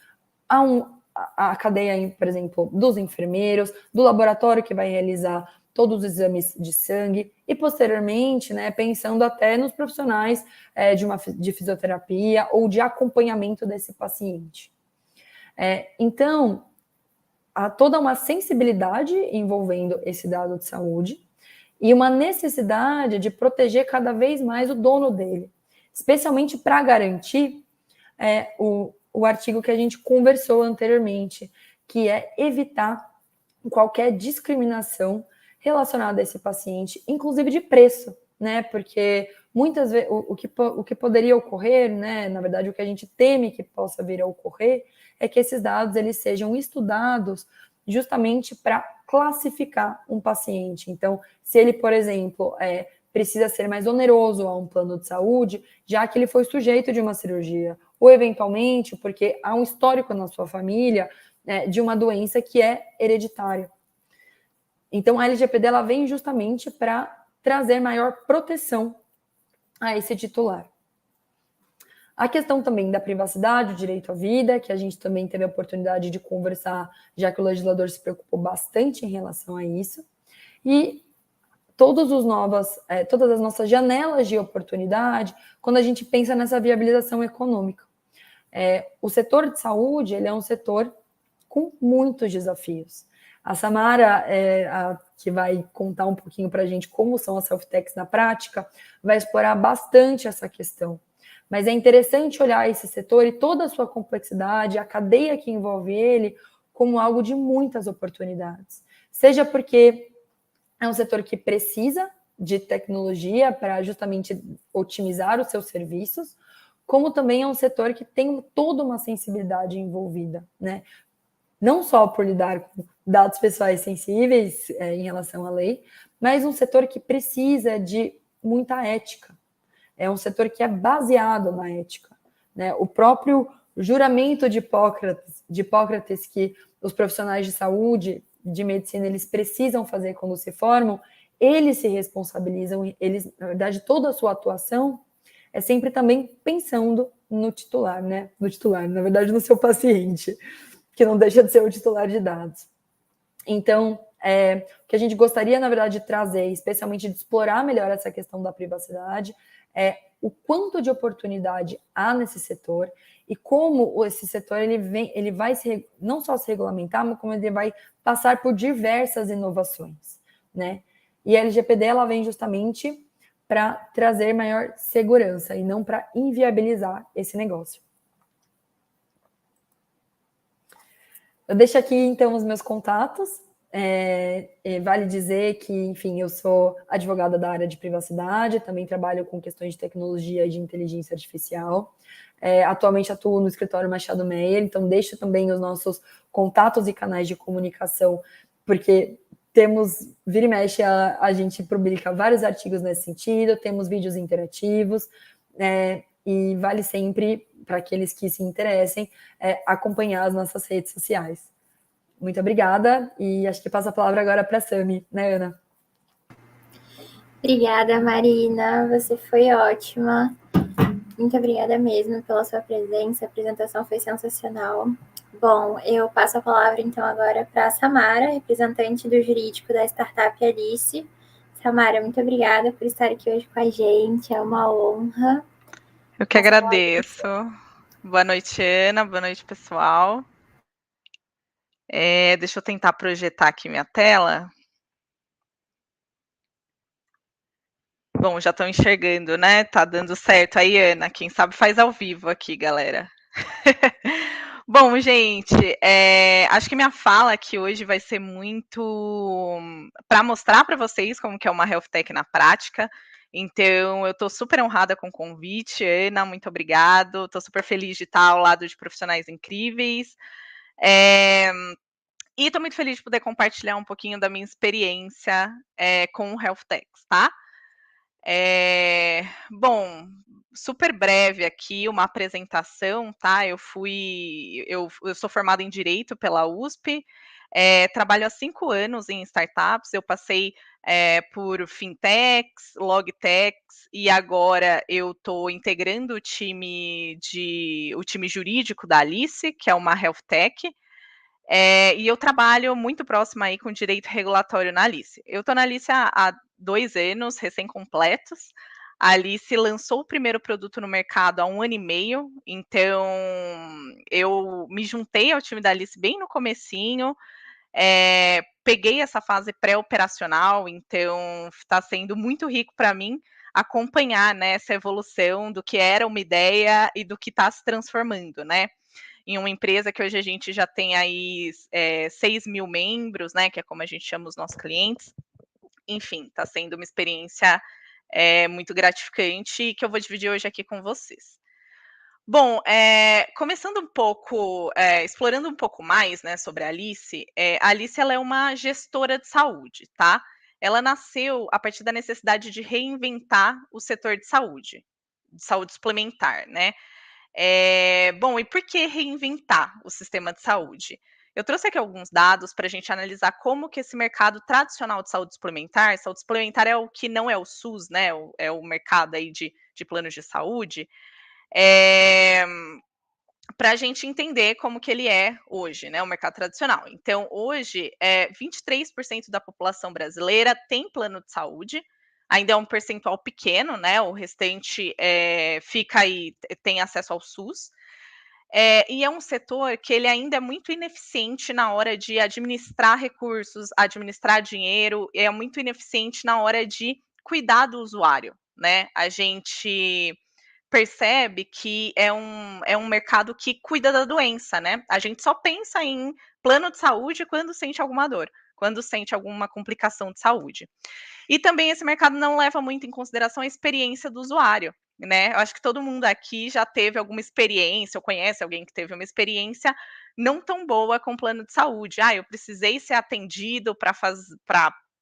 a cadeia, por exemplo, dos enfermeiros, do laboratório que vai realizar todos os exames de sangue e, posteriormente, né, pensando até nos profissionais de fisioterapia ou de acompanhamento desse paciente. Então, há toda uma sensibilidade envolvendo esse dado de saúde e uma necessidade de proteger cada vez mais o dono dele, especialmente para garantir o artigo que a gente conversou anteriormente, que é evitar qualquer discriminação relacionada a esse paciente, inclusive de preço, né? Porque muitas vezes o que poderia ocorrer, né? Na verdade, o que a gente teme que possa vir a ocorrer é que esses dados eles sejam estudados justamente para classificar um paciente. Então, se ele, por exemplo, precisa ser mais oneroso a um plano de saúde, já que ele foi sujeito de uma cirurgia, ou eventualmente porque há um histórico na sua família de uma doença que é hereditária. Então, a LGPD ela vem justamente para trazer maior proteção a esse titular. A questão também da privacidade, o direito à vida, que a gente também teve a oportunidade de conversar, já que o legislador se preocupou bastante em relação a isso. E todas as nossas janelas de oportunidade, quando a gente pensa nessa viabilização econômica. O setor de saúde ele é um setor com muitos desafios. A Samara, que vai contar um pouquinho para a gente como são as health techs na prática, vai explorar bastante essa questão. Mas é interessante olhar esse setor e toda a sua complexidade, a cadeia que envolve ele, como algo de muitas oportunidades. Seja porque é um setor que precisa de tecnologia para justamente otimizar os seus serviços, como também é um setor que tem toda uma sensibilidade envolvida, né? Não só por lidar com dados pessoais sensíveis em relação à lei, mas um setor que precisa de muita ética. É um setor que é baseado na ética, né? O próprio juramento de Hipócrates que os profissionais de saúde, de medicina, eles precisam fazer quando se formam, eles se responsabilizam, eles, na verdade, toda a sua atuação é sempre também pensando no titular, né? No titular, na verdade, no seu paciente, que não deixa de ser o titular de dados. Então, o que a gente gostaria, na verdade, de trazer, especialmente de explorar melhor essa questão da privacidade, é o quanto de oportunidade há nesse setor e como esse setor ele vai não só se regulamentar, mas como ele vai passar por diversas inovações, né? E a LGPD ela vem justamente para trazer maior segurança e não para inviabilizar esse negócio. Eu deixo aqui, então, os meus contatos. Vale dizer que, enfim, eu sou advogada da área de privacidade, também trabalho com questões de tecnologia e de inteligência artificial. Atualmente atuo no escritório Machado Meyer, então deixo também os nossos contatos e canais de comunicação, porque vira e mexe, a gente publica vários artigos nesse sentido, temos vídeos interativos, e vale sempre, para aqueles que se interessem, acompanhar as nossas redes sociais. Muito obrigada, e acho que passo a palavra agora para a Sami, né, Ana? Obrigada, Marina, você foi ótima. Muito obrigada mesmo pela sua presença, a apresentação foi sensacional. Bom, eu passo a palavra então agora para a Samara, representante do jurídico da startup Alice. Samara, muito obrigada por estar aqui hoje com a gente, é uma honra. Eu que agradeço. Boa noite, Ana, boa noite, pessoal. Deixa eu tentar projetar aqui minha tela. Bom, já estão enxergando, né? Tá dando certo. Aí, Ana, quem sabe faz ao vivo aqui, galera. Bom, gente, acho que minha fala aqui hoje vai ser muito para mostrar para vocês como que é uma health tech na prática. Então, eu estou super honrada com o convite, Ana, muito obrigado. Estou super feliz de estar ao lado de profissionais incríveis. E estou muito feliz de poder compartilhar um pouquinho da minha experiência com health techs, tá? Bom, super breve aqui, uma apresentação, tá? Eu sou formada em Direito pela USP, trabalho há 5 anos em startups, eu passei por fintechs, logtechs, e agora eu estou integrando o time jurídico da Alice, que é uma health tech. E eu trabalho muito próximo aí com direito regulatório na Alice. Eu estou na Alice há 2 anos, recém-completos. A Alice lançou o primeiro produto no mercado há 1 ano e meio, então eu me juntei ao time da Alice bem no comecinho, peguei essa fase pré-operacional, então está sendo muito rico para mim acompanhar, né, essa evolução do que era uma ideia e do que está se transformando, né? Em uma empresa que hoje a gente já tem aí 6 mil membros, né, que é como a gente chama os nossos clientes. Enfim, está sendo uma experiência muito gratificante e que eu vou dividir hoje aqui com vocês. Bom, começando um pouco, explorando um pouco mais, né, sobre a Alice ela é uma gestora de saúde, tá? Ela nasceu a partir da necessidade de reinventar o setor de saúde suplementar, né? Bom, e por que reinventar o sistema de saúde? Eu trouxe aqui alguns dados para a gente analisar como que esse mercado tradicional de saúde suplementar é o que não é o SUS, né? É o mercado aí de planos de saúde, para a gente entender como que ele é hoje, né? O mercado tradicional. Então, hoje, 23% da população brasileira tem plano de saúde. Ainda é um percentual pequeno, né? O restante fica aí, tem acesso ao SUS. E é um setor que ele ainda é muito ineficiente na hora de administrar recursos, administrar dinheiro, é muito ineficiente na hora de cuidar do usuário, né? A gente percebe que é um mercado que cuida da doença, né? A gente só pensa em plano de saúde quando sente alguma dor, quando sente alguma complicação de saúde. E também esse mercado não leva muito em consideração a experiência do usuário, né? Eu acho que todo mundo aqui já teve alguma experiência, ou conhece alguém que teve uma experiência não tão boa com plano de saúde. Eu precisei ser atendido para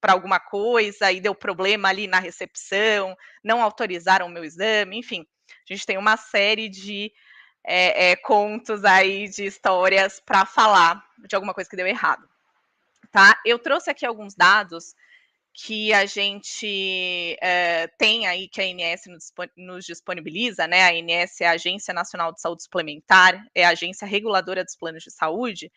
alguma coisa e deu problema ali na recepção, não autorizaram o meu exame, enfim. A gente tem uma série de contos aí, de histórias para falar de alguma coisa que deu errado, tá? Eu trouxe aqui alguns dados que a gente tem aí, que a ANS nos disponibiliza, né? A ANS é a Agência Nacional de Saúde Suplementar, é a agência reguladora dos planos de saúde.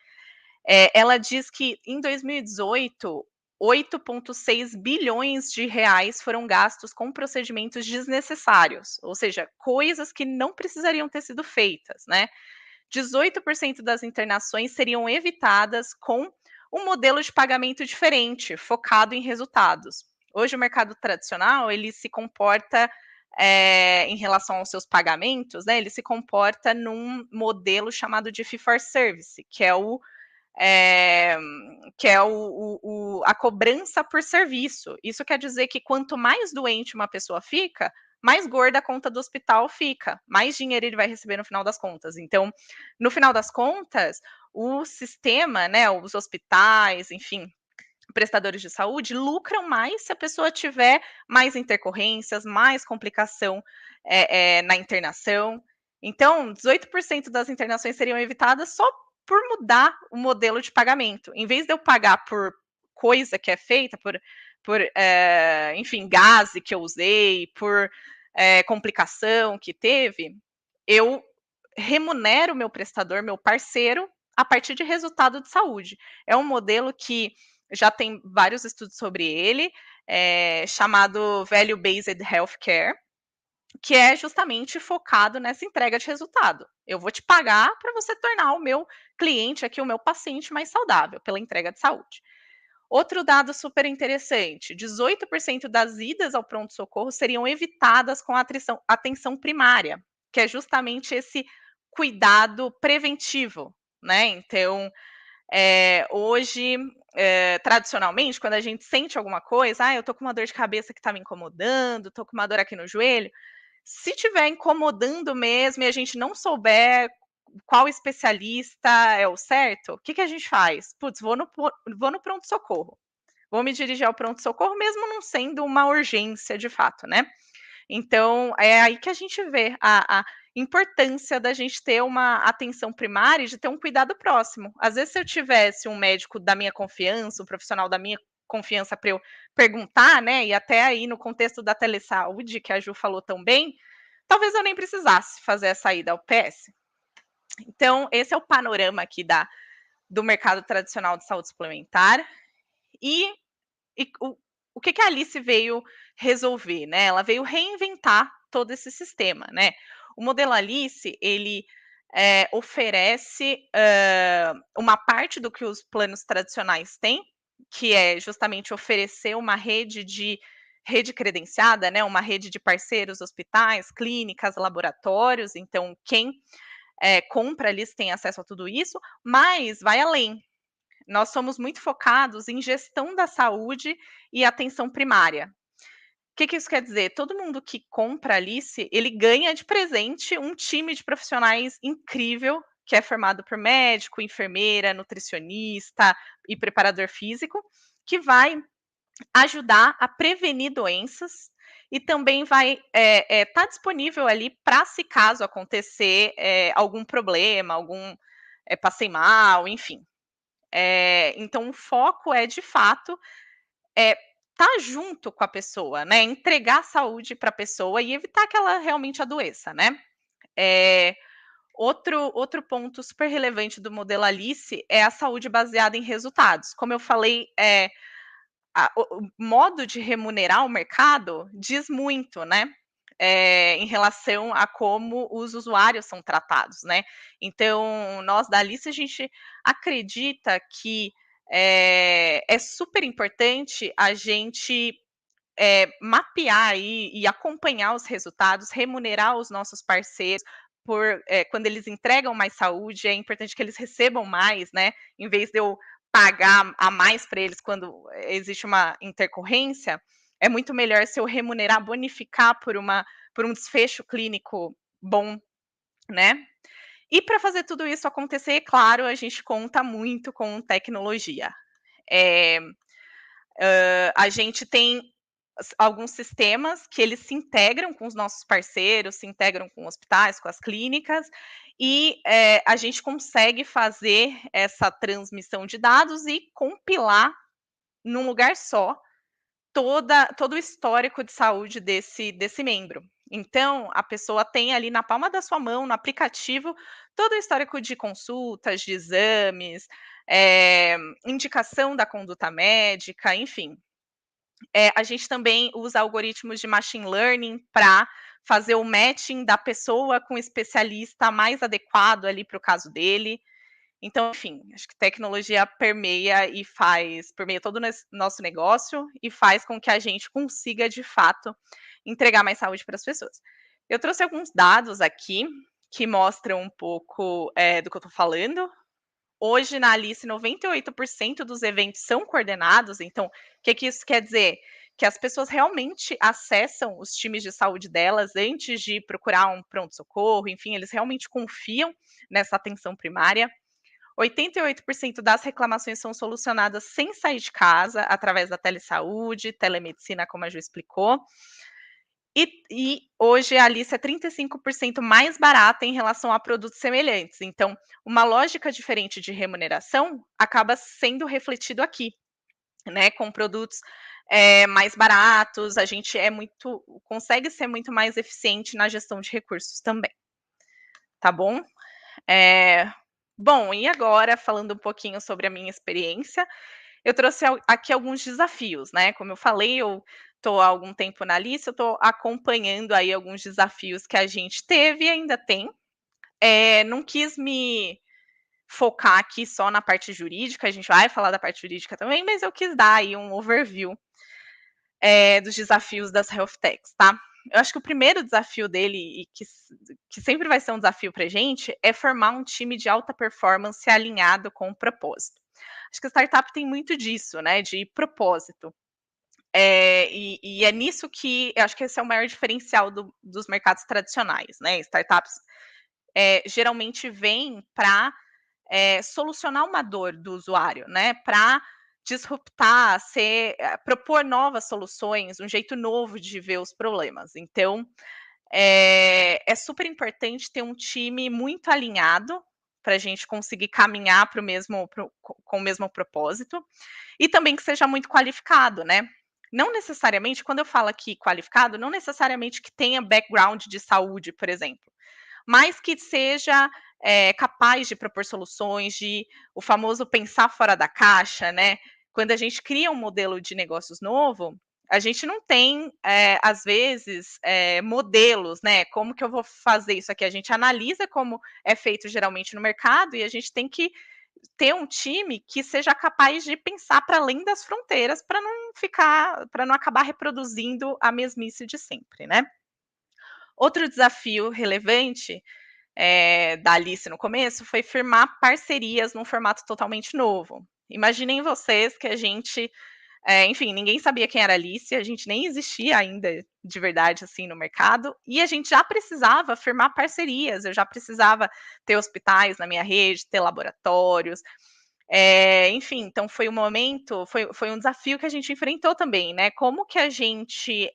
Ela diz que em 2018, 8,6 bilhões de reais foram gastos com procedimentos desnecessários, ou seja, coisas que não precisariam ter sido feitas, né? 18% das internações seriam evitadas com um modelo de pagamento diferente, focado em resultados. Hoje o mercado tradicional, ele se comporta em relação aos seus pagamentos, né? Ele se comporta num modelo chamado de fee for service, que é a cobrança por serviço. Isso quer dizer que quanto mais doente uma pessoa fica, mais gorda a conta do hospital fica, mais dinheiro ele vai receber no final das contas. Então, no final das contas, o sistema, né, os hospitais, enfim, prestadores de saúde lucram mais se a pessoa tiver mais intercorrências, mais complicação na internação. Então, 18% das internações seriam evitadas só por mudar o modelo de pagamento. Em vez de eu pagar por coisa que é feita, enfim, gase que eu usei, por complicação que teve, eu remunero meu prestador, meu parceiro, a partir de resultado de saúde. É um modelo que já tem vários estudos sobre ele, chamado Value Based Healthcare, que é justamente focado nessa entrega de resultado. Eu vou te pagar para você tornar o meu cliente aqui, o meu paciente, mais saudável pela entrega de saúde. Outro dado super interessante: 18% das idas ao pronto-socorro seriam evitadas com a atenção primária, que é justamente esse cuidado preventivo, né? Então, hoje, tradicionalmente, quando a gente sente alguma coisa, eu tô com uma dor de cabeça que tá me incomodando, tô com uma dor aqui no joelho. Se tiver incomodando mesmo e a gente não souber qual especialista é o certo, o que a gente faz? Putz, vou no pronto-socorro. Vou me dirigir ao pronto-socorro, mesmo não sendo uma urgência de fato, né? Então, é aí que a gente vê a importância da gente ter uma atenção primária e de ter um cuidado próximo. Às vezes, se eu tivesse um médico da minha confiança, um profissional da minha confiança para eu perguntar, né? E até aí no contexto da telesaúde, que a Ju falou tão bem, talvez eu nem precisasse fazer essa ida ao PS. Então, esse é o panorama aqui do mercado tradicional de saúde suplementar. E o que a Alice veio resolver, né? Ela veio reinventar todo esse sistema, né? O modelo Alice, ele oferece uma parte do que os planos tradicionais têm, que é justamente oferecer uma rede credenciada, né? Uma rede de parceiros, hospitais, clínicas, laboratórios. Então, quem compra Alice tem acesso a tudo isso, mas vai além. Nós somos muito focados em gestão da saúde e atenção primária. O que isso quer dizer? Todo mundo que compra Alice, ele ganha de presente um time de profissionais incrível, que é formado por médico, enfermeira, nutricionista e preparador físico, que vai ajudar a prevenir doenças e também vai estar disponível ali para, se caso acontecer algum problema, passei mal, enfim. Então, o foco é, de fato, estar junto com a pessoa, né? Entregar saúde para a pessoa e evitar que ela realmente adoeça, né? Outro ponto super relevante do modelo Alice é a saúde baseada em resultados. Como eu falei, o modo de remunerar o mercado diz muito, né? Em relação a como os usuários são tratados, né? Então, nós da Alice, a gente acredita que é super importante a gente mapear e acompanhar os resultados, remunerar os nossos parceiros quando eles entregam mais saúde, é importante que eles recebam mais, né? Em vez de eu pagar a mais para eles quando existe uma intercorrência, é muito melhor se eu remunerar, bonificar por um desfecho clínico bom, né? E para fazer tudo isso acontecer, claro, a gente conta muito com tecnologia. A gente tem alguns sistemas que eles se integram com os nossos parceiros, se integram com hospitais, com as clínicas, e a gente consegue fazer essa transmissão de dados e compilar num lugar só todo o histórico de saúde desse membro. Então, a pessoa tem ali na palma da sua mão, no aplicativo, todo o histórico de consultas, de exames, indicação da conduta médica, enfim. A gente também usa algoritmos de machine learning para fazer o matching da pessoa com o especialista mais adequado ali para o caso dele. Então, enfim, acho que tecnologia permeia todo o nosso negócio e faz com que a gente consiga, de fato, entregar mais saúde para as pessoas. Eu trouxe alguns dados aqui que mostram um pouco do que eu estou falando. Hoje, na Alice, 98% dos eventos são coordenados. Então, o que isso quer dizer? Que as pessoas realmente acessam os times de saúde delas antes de procurar um pronto-socorro, enfim, eles realmente confiam nessa atenção primária. 88% das reclamações são solucionadas sem sair de casa, através da telesaúde, telemedicina, como a Ju explicou. E hoje a Alice é 35% mais barata em relação a produtos semelhantes. Então, uma lógica diferente de remuneração acaba sendo refletido aqui, né? Com produtos mais baratos, a gente consegue ser muito mais eficiente na gestão de recursos também. Tá bom? Bom, e agora, falando um pouquinho sobre a minha experiência, eu trouxe aqui alguns desafios, né? Como eu falei, eu estou há algum tempo na Alice, eu estou acompanhando aí alguns desafios que a gente teve e ainda tem. Não quis me focar aqui só na parte jurídica, a gente vai falar da parte jurídica também, mas eu quis dar aí um overview dos desafios das health techs, tá? Eu acho que o primeiro desafio dele, e que sempre vai ser um desafio para a gente, é formar um time de alta performance alinhado com o propósito. Acho que a startup tem muito disso, né? De propósito. E é nisso que eu acho que esse é o maior diferencial dos mercados tradicionais, né? Startups geralmente vêm para solucionar uma dor do usuário, né? Para disruptar, propor novas soluções, um jeito novo de ver os problemas. Então, é super importante ter um time muito alinhado para a gente conseguir caminhar com o mesmo propósito e também que seja muito qualificado, né? Não necessariamente, quando eu falo aqui qualificado, não necessariamente que tenha background de saúde, por exemplo, mas que seja capaz de propor soluções, de o famoso pensar fora da caixa, né? Quando a gente cria um modelo de negócios novo, a gente não tem, às vezes, modelos, né? Como que eu vou fazer isso aqui? A gente analisa como é feito geralmente no mercado e a gente tem que ter um time que seja capaz de pensar para além das fronteiras para não acabar reproduzindo a mesmice de sempre, né? Outro desafio relevante da Alice no começo foi firmar parcerias num formato totalmente novo. Imaginem vocês que a gente, enfim, ninguém sabia quem era a Alice, a gente nem existia ainda de verdade assim no mercado, e a gente já precisava firmar parcerias, eu já precisava ter hospitais na minha rede, ter laboratórios, enfim, então foi um momento, foi um desafio que a gente enfrentou também, né? Como que a gente,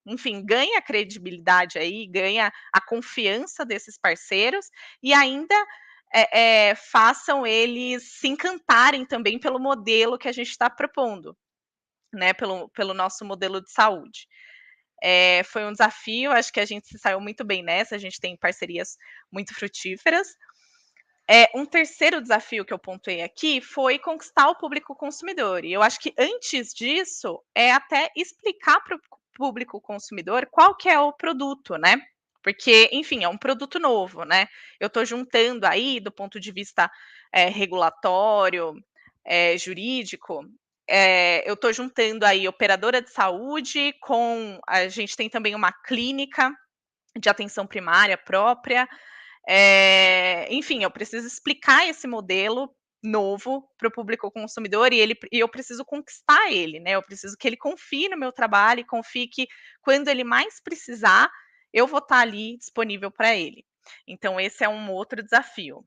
enfim, ganha credibilidade aí, ganha a confiança desses parceiros e ainda façam eles se encantarem também pelo modelo que a gente está propondo, né? Pelo nosso modelo de saúde. Foi um desafio, acho que a gente se saiu muito bem nessa, a gente tem parcerias muito frutíferas. Um terceiro desafio que eu pontuei aqui foi conquistar o público consumidor. E eu acho que antes disso é até explicar para o público consumidor qual que é o produto, né? Porque, enfim, é um produto novo, né? Eu estou juntando aí, do ponto de vista regulatório, jurídico, eu estou juntando aí operadora de saúde a gente tem também uma clínica de atenção primária própria, enfim, eu preciso explicar esse modelo novo para o público consumidor e eu preciso conquistar ele, né? Eu preciso que ele confie no meu trabalho e confie que quando ele mais precisar, eu vou estar ali disponível para ele. Então, esse é um outro desafio.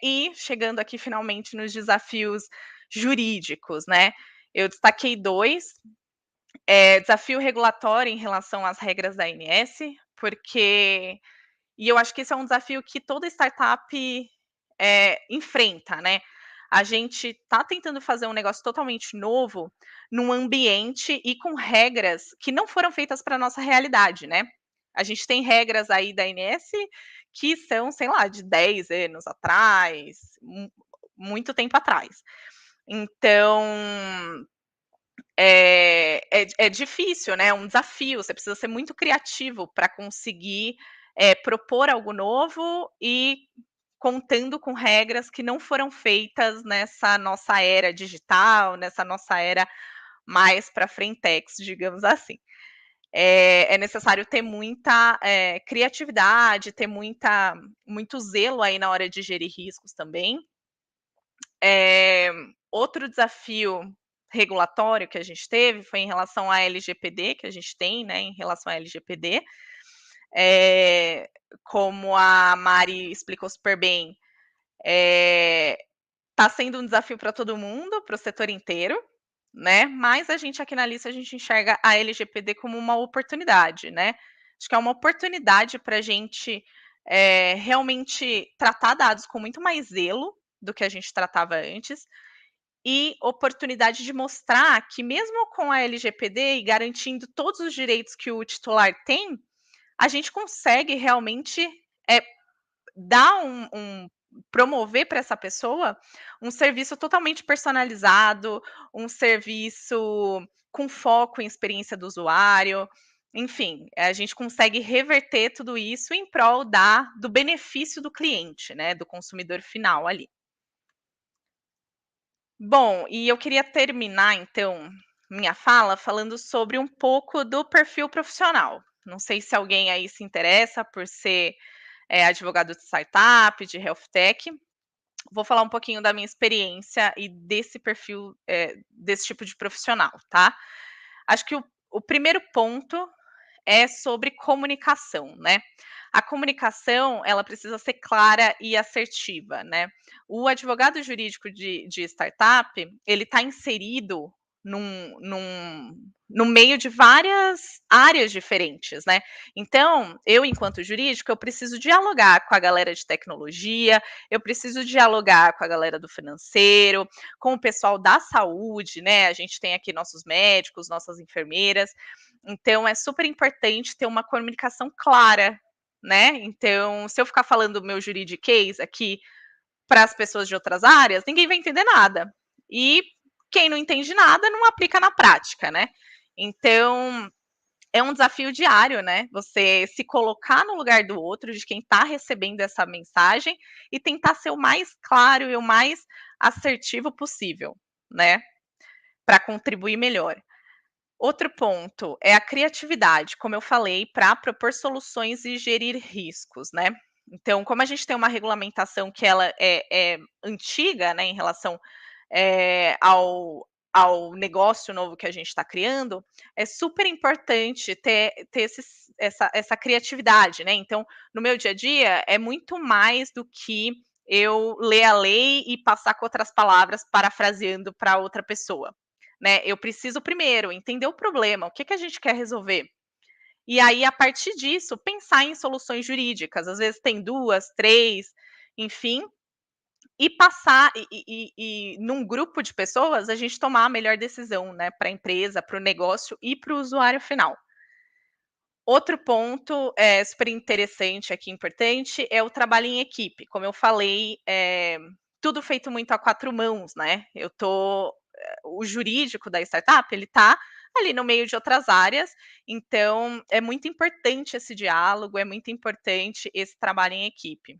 E chegando aqui finalmente nos desafios jurídicos, né? Eu destaquei 2. Desafio regulatório em relação às regras da ANS, porque e eu acho que esse é um desafio que toda startup enfrenta, né? A gente está tentando fazer um negócio totalmente novo num ambiente e com regras que não foram feitas para a nossa realidade, né? A gente tem regras aí da ANS que são, sei lá, de 10 anos atrás, muito tempo atrás. Então, é difícil, né? É um desafio. Você precisa ser muito criativo para conseguir propor algo novo e contando com regras que não foram feitas nessa nossa era digital, nessa nossa era mais para frentex, digamos assim. É necessário ter muita criatividade, ter muito zelo aí na hora de gerir riscos também. Outro desafio regulatório que a gente teve foi em relação à LGPD, que a gente tem, né, em relação à LGPD. Como a Mari explicou super bem, está sendo um desafio para todo mundo, para o setor inteiro, né? Mas a gente aqui na lista, a gente enxerga a LGPD como uma oportunidade, né? Acho que é uma oportunidade para a gente realmente tratar dados com muito mais zelo do que a gente tratava antes, e oportunidade de mostrar que mesmo com a LGPD e garantindo todos os direitos que o titular tem, a gente consegue realmente dar promover para essa pessoa um serviço totalmente personalizado, um serviço com foco em experiência do usuário. Enfim, a gente consegue reverter tudo isso em prol do benefício do cliente, né, do consumidor final ali. Bom, e eu queria terminar, então, minha fala falando sobre um pouco do perfil profissional. Não sei se alguém aí se interessa por ser advogado de startup, de health tech. Vou falar um pouquinho da minha experiência e desse perfil, desse tipo de profissional, tá? Acho que o primeiro ponto é sobre comunicação, né? A comunicação, ela precisa ser clara e assertiva, né? O advogado jurídico de startup, ele está inserido no meio de várias áreas diferentes, né? Então, eu, enquanto jurídico, eu preciso dialogar com a galera de tecnologia, eu preciso dialogar com a galera do financeiro, com o pessoal da saúde, né? A gente tem aqui nossos médicos, nossas enfermeiras. Então, é super importante ter uma comunicação clara né? Então, se eu ficar falando do meu juridiquês aqui para as pessoas de outras áreas, ninguém vai entender nada. E quem não entende nada não aplica na prática, né? Então, é um desafio diário, né? Você se colocar no lugar do outro, de quem está recebendo essa mensagem, e tentar ser o mais claro e o mais assertivo possível, né? Para contribuir melhor. Outro ponto é a criatividade, como eu falei, para propor soluções e gerir riscos, né? Então, como a gente tem uma regulamentação que ela é antiga, né, em relação ao negócio novo que a gente está criando, é super importante ter essa criatividade, né? Então, no meu dia a dia, é muito mais do que eu ler a lei e passar com outras palavras, parafraseando para outra pessoa. Né? Eu preciso primeiro entender o problema, o que, que a gente quer resolver. E aí, a partir disso, pensar em soluções jurídicas. Às vezes tem 2, 3, enfim, e passar, e num grupo de pessoas, a gente tomar a melhor decisão, né, para a empresa, para o negócio e para o usuário final. Outro ponto super interessante aqui, importante, é o trabalho em equipe. Como eu falei, tudo feito muito a 4 mãos, né? O jurídico da startup, ele está ali no meio de outras áreas, então é muito importante esse diálogo, é muito importante esse trabalho em equipe.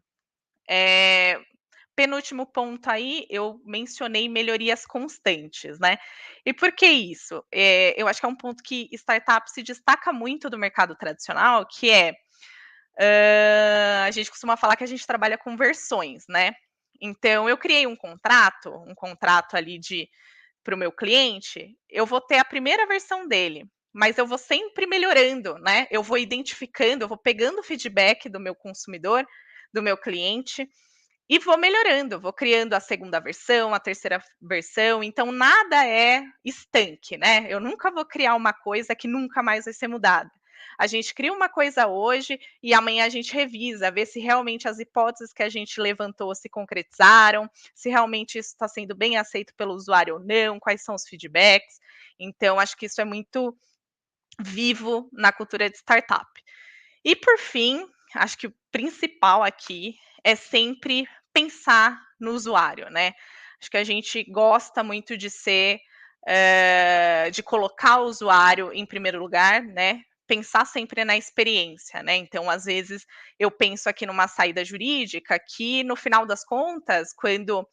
Penúltimo ponto aí, eu mencionei melhorias constantes, né? E por que isso? Eu acho que é um ponto que startup se destaca muito do mercado tradicional, que a gente costuma falar que a gente trabalha com versões, né? Então, eu criei um contrato ali para o meu cliente, eu vou ter a primeira versão dele, mas eu vou sempre melhorando, né? Eu vou identificando, eu vou pegando o feedback do meu consumidor, do meu cliente, e vou melhorando, vou criando a segunda versão, a terceira versão, então nada é estanque, né? Eu nunca vou criar uma coisa que nunca mais vai ser mudada. A gente cria uma coisa hoje e amanhã a gente revisa, vê se realmente as hipóteses que a gente levantou se concretizaram, se realmente isso está sendo bem aceito pelo usuário ou não, quais são os feedbacks. Então, acho que isso é muito vivo na cultura de startup. E por fim, acho que o principal aqui é sempre pensar no usuário, né? Acho que a gente gosta muito de de colocar o usuário em primeiro lugar, né? Pensar sempre na experiência, né? Então, às vezes, eu penso aqui numa saída jurídica que, no final das contas, quando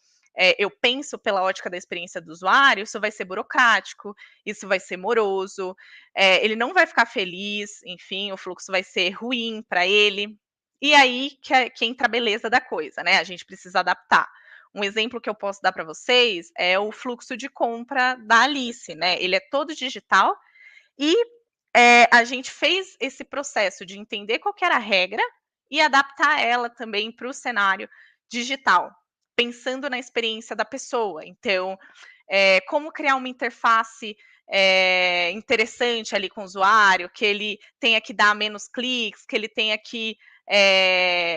eu penso pela ótica da experiência do usuário, isso vai ser burocrático, isso vai ser moroso, ele não vai ficar feliz, enfim, o fluxo vai ser ruim para ele. E aí que entra a beleza da coisa, né? A gente precisa adaptar. Um exemplo que eu posso dar para vocês é o fluxo de compra da Alice, né? Ele é todo digital e a gente fez esse processo de entender qual que era a regra e adaptar ela também para o cenário digital, pensando na experiência da pessoa. Então, como criar uma interface interessante ali com o usuário, que ele tenha que dar menos cliques, que ele tenha que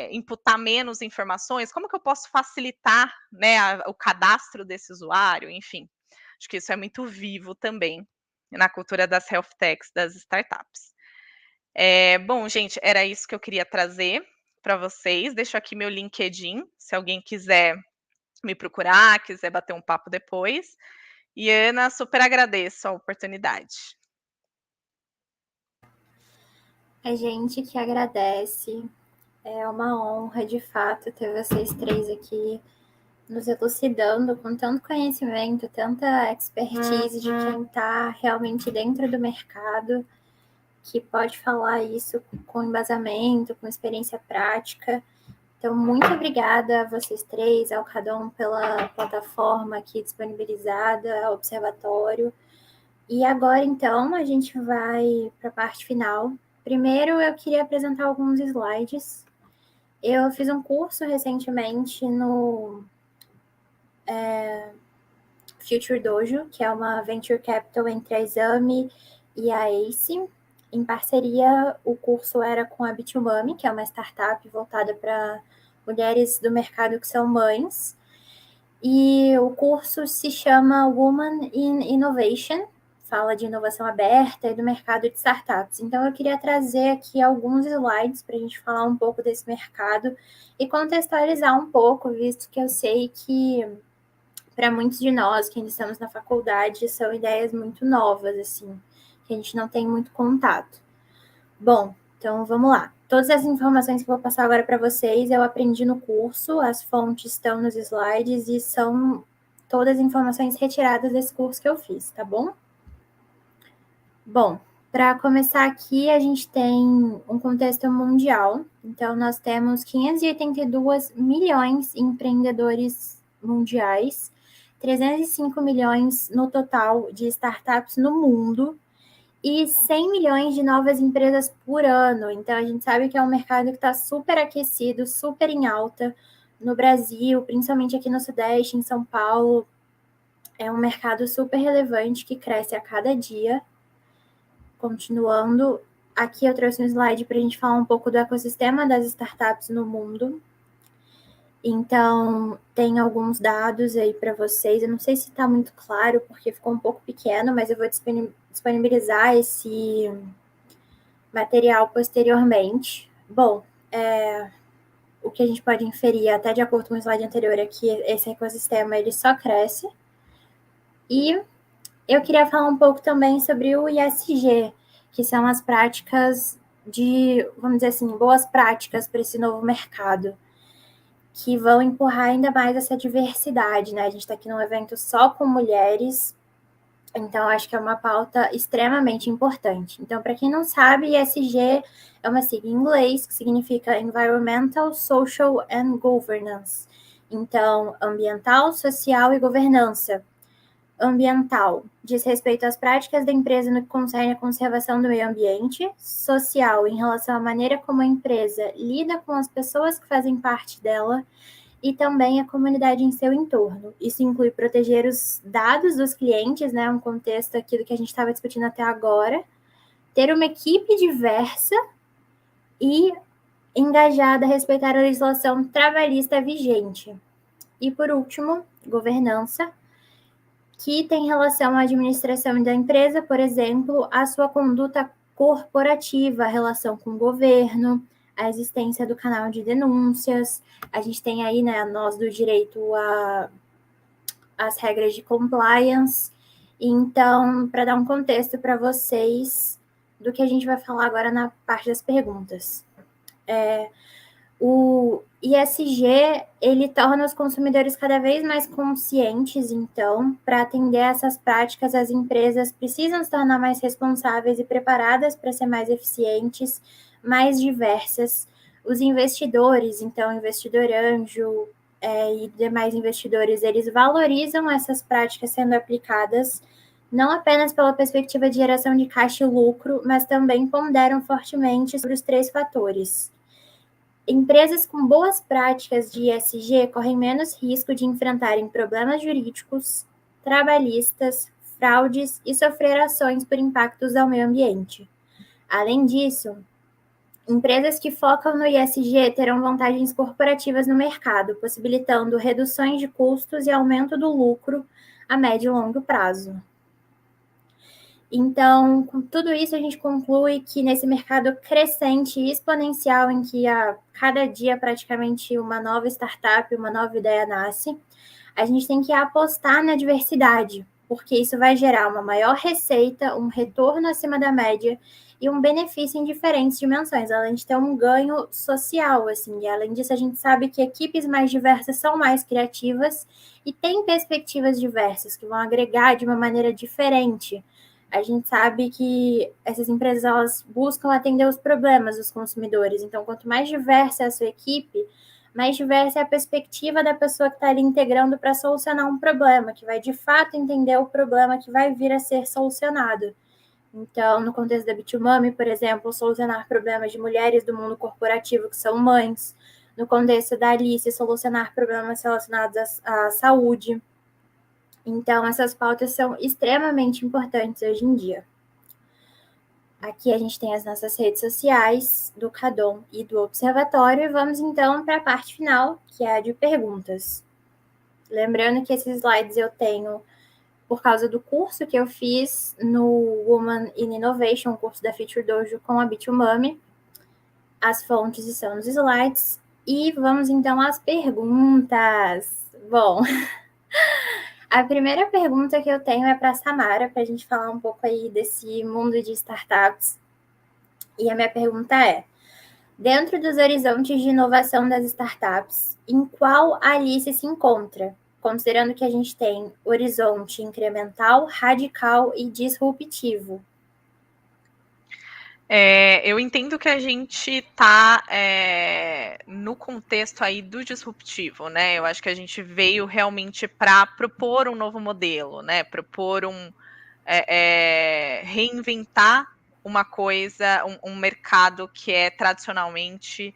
imputar menos informações, como que eu posso facilitar, né, o cadastro desse usuário, enfim. Acho que isso é muito vivo também na cultura das health techs, das startups. Bom, gente, era isso que eu queria trazer para vocês. Deixo aqui meu LinkedIn, se alguém quiser me procurar, quiser bater um papo depois. E Ana, super agradeço a oportunidade. A gente que agradece. É uma honra, de fato, ter vocês três aqui nos elucidando com tanto conhecimento, tanta expertise de quem está realmente dentro do mercado, que pode falar isso com embasamento, com experiência prática. Então, muito obrigada a vocês três, ao Cadon pela plataforma aqui disponibilizada, ao Observatório. E agora, então, a gente vai para a parte final. Primeiro, eu queria apresentar alguns slides. Eu fiz um curso recentemente no Future Dojo, que é uma venture capital entre a Exame e a ACE. Em parceria, o curso era com a Bitumami, que é uma startup voltada para mulheres do mercado que são mães. E o curso se chama Woman in Innovation, fala de inovação aberta e do mercado de startups. Então, eu queria trazer aqui alguns slides para a gente falar um pouco desse mercado e contextualizar um pouco, visto que eu sei que, para muitos de nós que ainda estamos na faculdade, são ideias muito novas, assim, que a gente não tem muito contato. Bom, então vamos lá. Todas as informações que eu vou passar agora para vocês eu aprendi no curso, as fontes estão nos slides e são todas as informações retiradas desse curso que eu fiz, tá bom? Bom, para começar aqui, a gente tem um contexto mundial. Então, nós temos 582 milhões de empreendedores mundiais, 305 milhões no total de startups no mundo e 100 milhões de novas empresas por ano. Então, a gente sabe que é um mercado que está super aquecido, super em alta no Brasil, principalmente aqui no Sudeste, em São Paulo. É um mercado super relevante que cresce a cada dia. Continuando, aqui eu trouxe um slide para a gente falar um pouco do ecossistema das startups no mundo. Então, tem alguns dados aí para vocês. Eu não sei se está muito claro, porque ficou um pouco pequeno, mas eu vou disponibilizar esse material posteriormente. Bom, o que a gente pode inferir, até de acordo com o slide anterior, é que esse ecossistema ele só cresce. E eu queria falar um pouco também sobre o ISG, que são as práticas vamos dizer assim, boas práticas para esse novo mercado, que vão empurrar ainda mais essa diversidade, né? A gente está aqui num evento só com mulheres, então acho que é uma pauta extremamente importante. Então, para quem não sabe, ESG é uma sigla em inglês que significa Environmental, Social and Governance. Então, ambiental, social e governança. Ambiental diz respeito às práticas da empresa no que concerne a conservação do meio ambiente. Social, em relação à maneira como a empresa lida com as pessoas que fazem parte dela e também a comunidade em seu entorno. Isso inclui proteger os dados dos clientes, né, um contexto aqui do que a gente estava discutindo até agora, ter uma equipe diversa e engajada a respeitar a legislação trabalhista vigente. E, por último, governança, que tem relação à administração da empresa, por exemplo, a sua conduta corporativa, a relação com o governo, a existência do canal de denúncias. A gente tem aí, né, nós do direito às regras de compliance. Então, para dar um contexto para vocês do que a gente vai falar agora na parte das perguntas. O ISG, ele torna os consumidores cada vez mais conscientes, então, para atender essas práticas, as empresas precisam se tornar mais responsáveis e preparadas para ser mais eficientes, mais diversas. Os investidores, então, investidor anjo e demais investidores, eles valorizam essas práticas sendo aplicadas, não apenas pela perspectiva de geração de caixa e lucro, mas também ponderam fortemente sobre os 3 fatores. Empresas com boas práticas de ESG correm menos risco de enfrentarem problemas jurídicos, trabalhistas, fraudes e sofrer ações por impactos ao meio ambiente. Além disso, empresas que focam no ESG terão vantagens corporativas no mercado, possibilitando reduções de custos e aumento do lucro a médio e longo prazo. Então, com tudo isso, a gente conclui que nesse mercado crescente e exponencial, em que a cada dia praticamente uma nova startup, uma nova ideia nasce, a gente tem que apostar na diversidade, porque isso vai gerar uma maior receita, um retorno acima da média e um benefício em diferentes dimensões, além de ter um ganho social, assim. E além disso, a gente sabe que equipes mais diversas são mais criativas e têm perspectivas diversas, que vão agregar de uma maneira diferente. A gente sabe que essas empresas elas buscam atender os problemas dos consumidores. Então, quanto mais diversa é a sua equipe, mais diversa é a perspectiva da pessoa que está ali integrando para solucionar um problema, que vai de fato entender o problema que vai vir a ser solucionado. Então, no contexto da Bitumami, por exemplo, solucionar problemas de mulheres do mundo corporativo que são mães. No contexto da Alice, solucionar problemas relacionados à saúde. Então, essas pautas são extremamente importantes hoje em dia. Aqui a gente tem as nossas redes sociais, do CADOM e do Observatório, e vamos então para a parte final, que é a de perguntas. Lembrando que esses slides eu tenho por causa do curso que eu fiz no Woman in Innovation, o curso da Future Dojo com a Bitumami. As fontes estão nos slides. E vamos então às perguntas. Bom, a primeira pergunta que eu tenho é para a Samara, para a gente falar um pouco aí desse mundo de startups. E a minha pergunta é: dentro dos horizontes de inovação das startups, em qual a Alice se encontra? Considerando que a gente tem horizonte incremental, radical e disruptivo. Eu entendo que a gente está no contexto aí do disruptivo, né? Eu acho que a gente veio realmente para propor um novo modelo, né? Propor reinventar uma coisa, um mercado que é tradicionalmente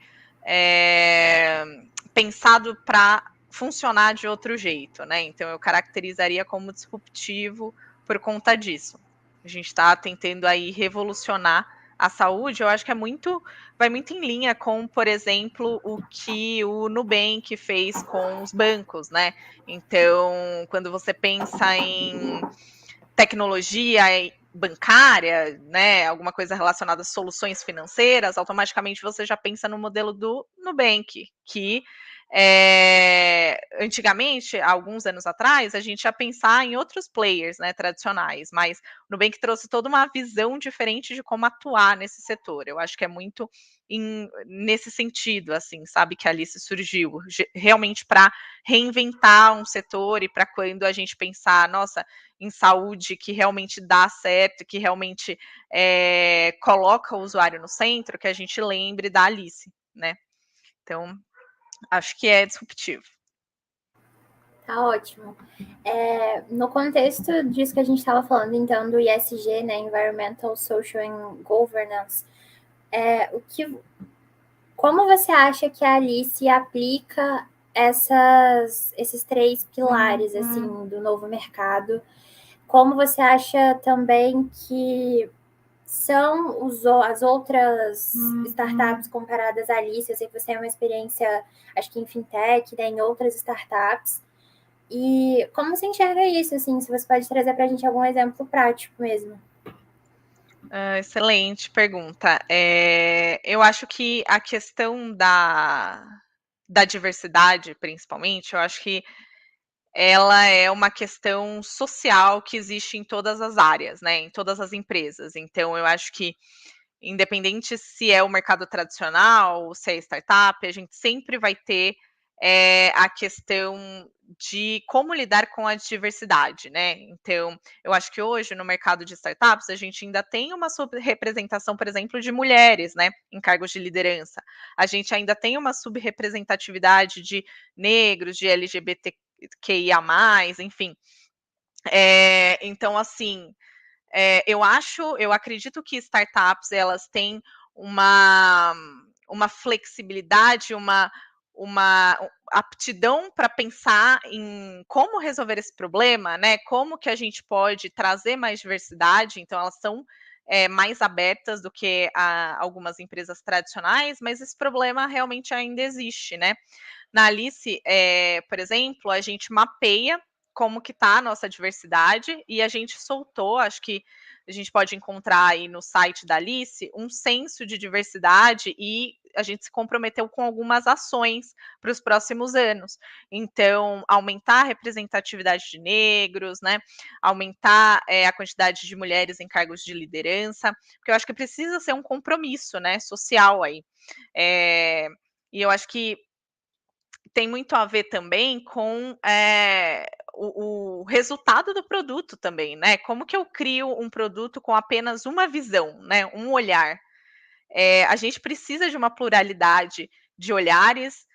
pensado para funcionar de outro jeito, né? Então eu caracterizaria como disruptivo por conta disso. A gente está tentando aí revolucionar a saúde. Eu acho que vai muito em linha com, por exemplo, o que o Nubank fez com os bancos, né? Então, quando você pensa em tecnologia bancária, né, alguma coisa relacionada a soluções financeiras, automaticamente você já pensa no modelo do Nubank, que antigamente, alguns anos atrás, a gente ia pensar em outros players, né, tradicionais, mas o Nubank trouxe toda uma visão diferente de como atuar nesse setor. Eu acho que é muito nesse sentido, assim, sabe, que a Alice surgiu, realmente para reinventar um setor e para quando a gente pensar, nossa, em saúde que realmente dá certo, que realmente coloca o usuário no centro, que a gente lembre da Alice, né? Então, acho que é disruptivo. Tá ótimo. No contexto disso que a gente estava falando, então, do ESG, né, Environmental, Social and Governance, como você acha que a Alice aplica esses 3 pilares, assim, do novo mercado? Como você acha também que são as outras startups comparadas à Alice? Eu sei que você tem uma experiência, acho que em fintech, né, em outras startups. E como você enxerga isso, assim, se você pode trazer para a gente algum exemplo prático mesmo? Excelente pergunta. Eu acho que a questão da diversidade, principalmente, eu acho que ela é uma questão social que existe em todas as áreas, né, em todas as empresas. Então eu acho que, independente se é o mercado tradicional, se é startup, a gente sempre vai ter a questão de como lidar com a diversidade, né? Então, eu acho que hoje no mercado de startups a gente ainda tem uma subrepresentação, por exemplo, de mulheres, né, em cargos de liderança. A gente ainda tem uma subrepresentatividade de negros, de LGBTQIA+, enfim. Então, assim, eu acredito que startups elas têm uma flexibilidade, uma aptidão para pensar em como resolver esse problema, né? Como que a gente pode trazer mais diversidade. Então, elas são mais abertas do que algumas empresas tradicionais, mas esse problema realmente ainda existe, né? Na Alice, por exemplo, a gente mapeia como que está a nossa diversidade e a gente soltou, acho que a gente pode encontrar aí no site da Alice, um censo de diversidade e a gente se comprometeu com algumas ações para os próximos anos. Então, aumentar a representatividade de negros, né? Aumentar a quantidade de mulheres em cargos de liderança, porque eu acho que precisa ser um compromisso, né, social aí. E eu acho que tem muito a ver também com o resultado do produto também, né? Como que eu crio um produto com apenas uma visão, né? Um olhar. A gente precisa de uma pluralidade de olhares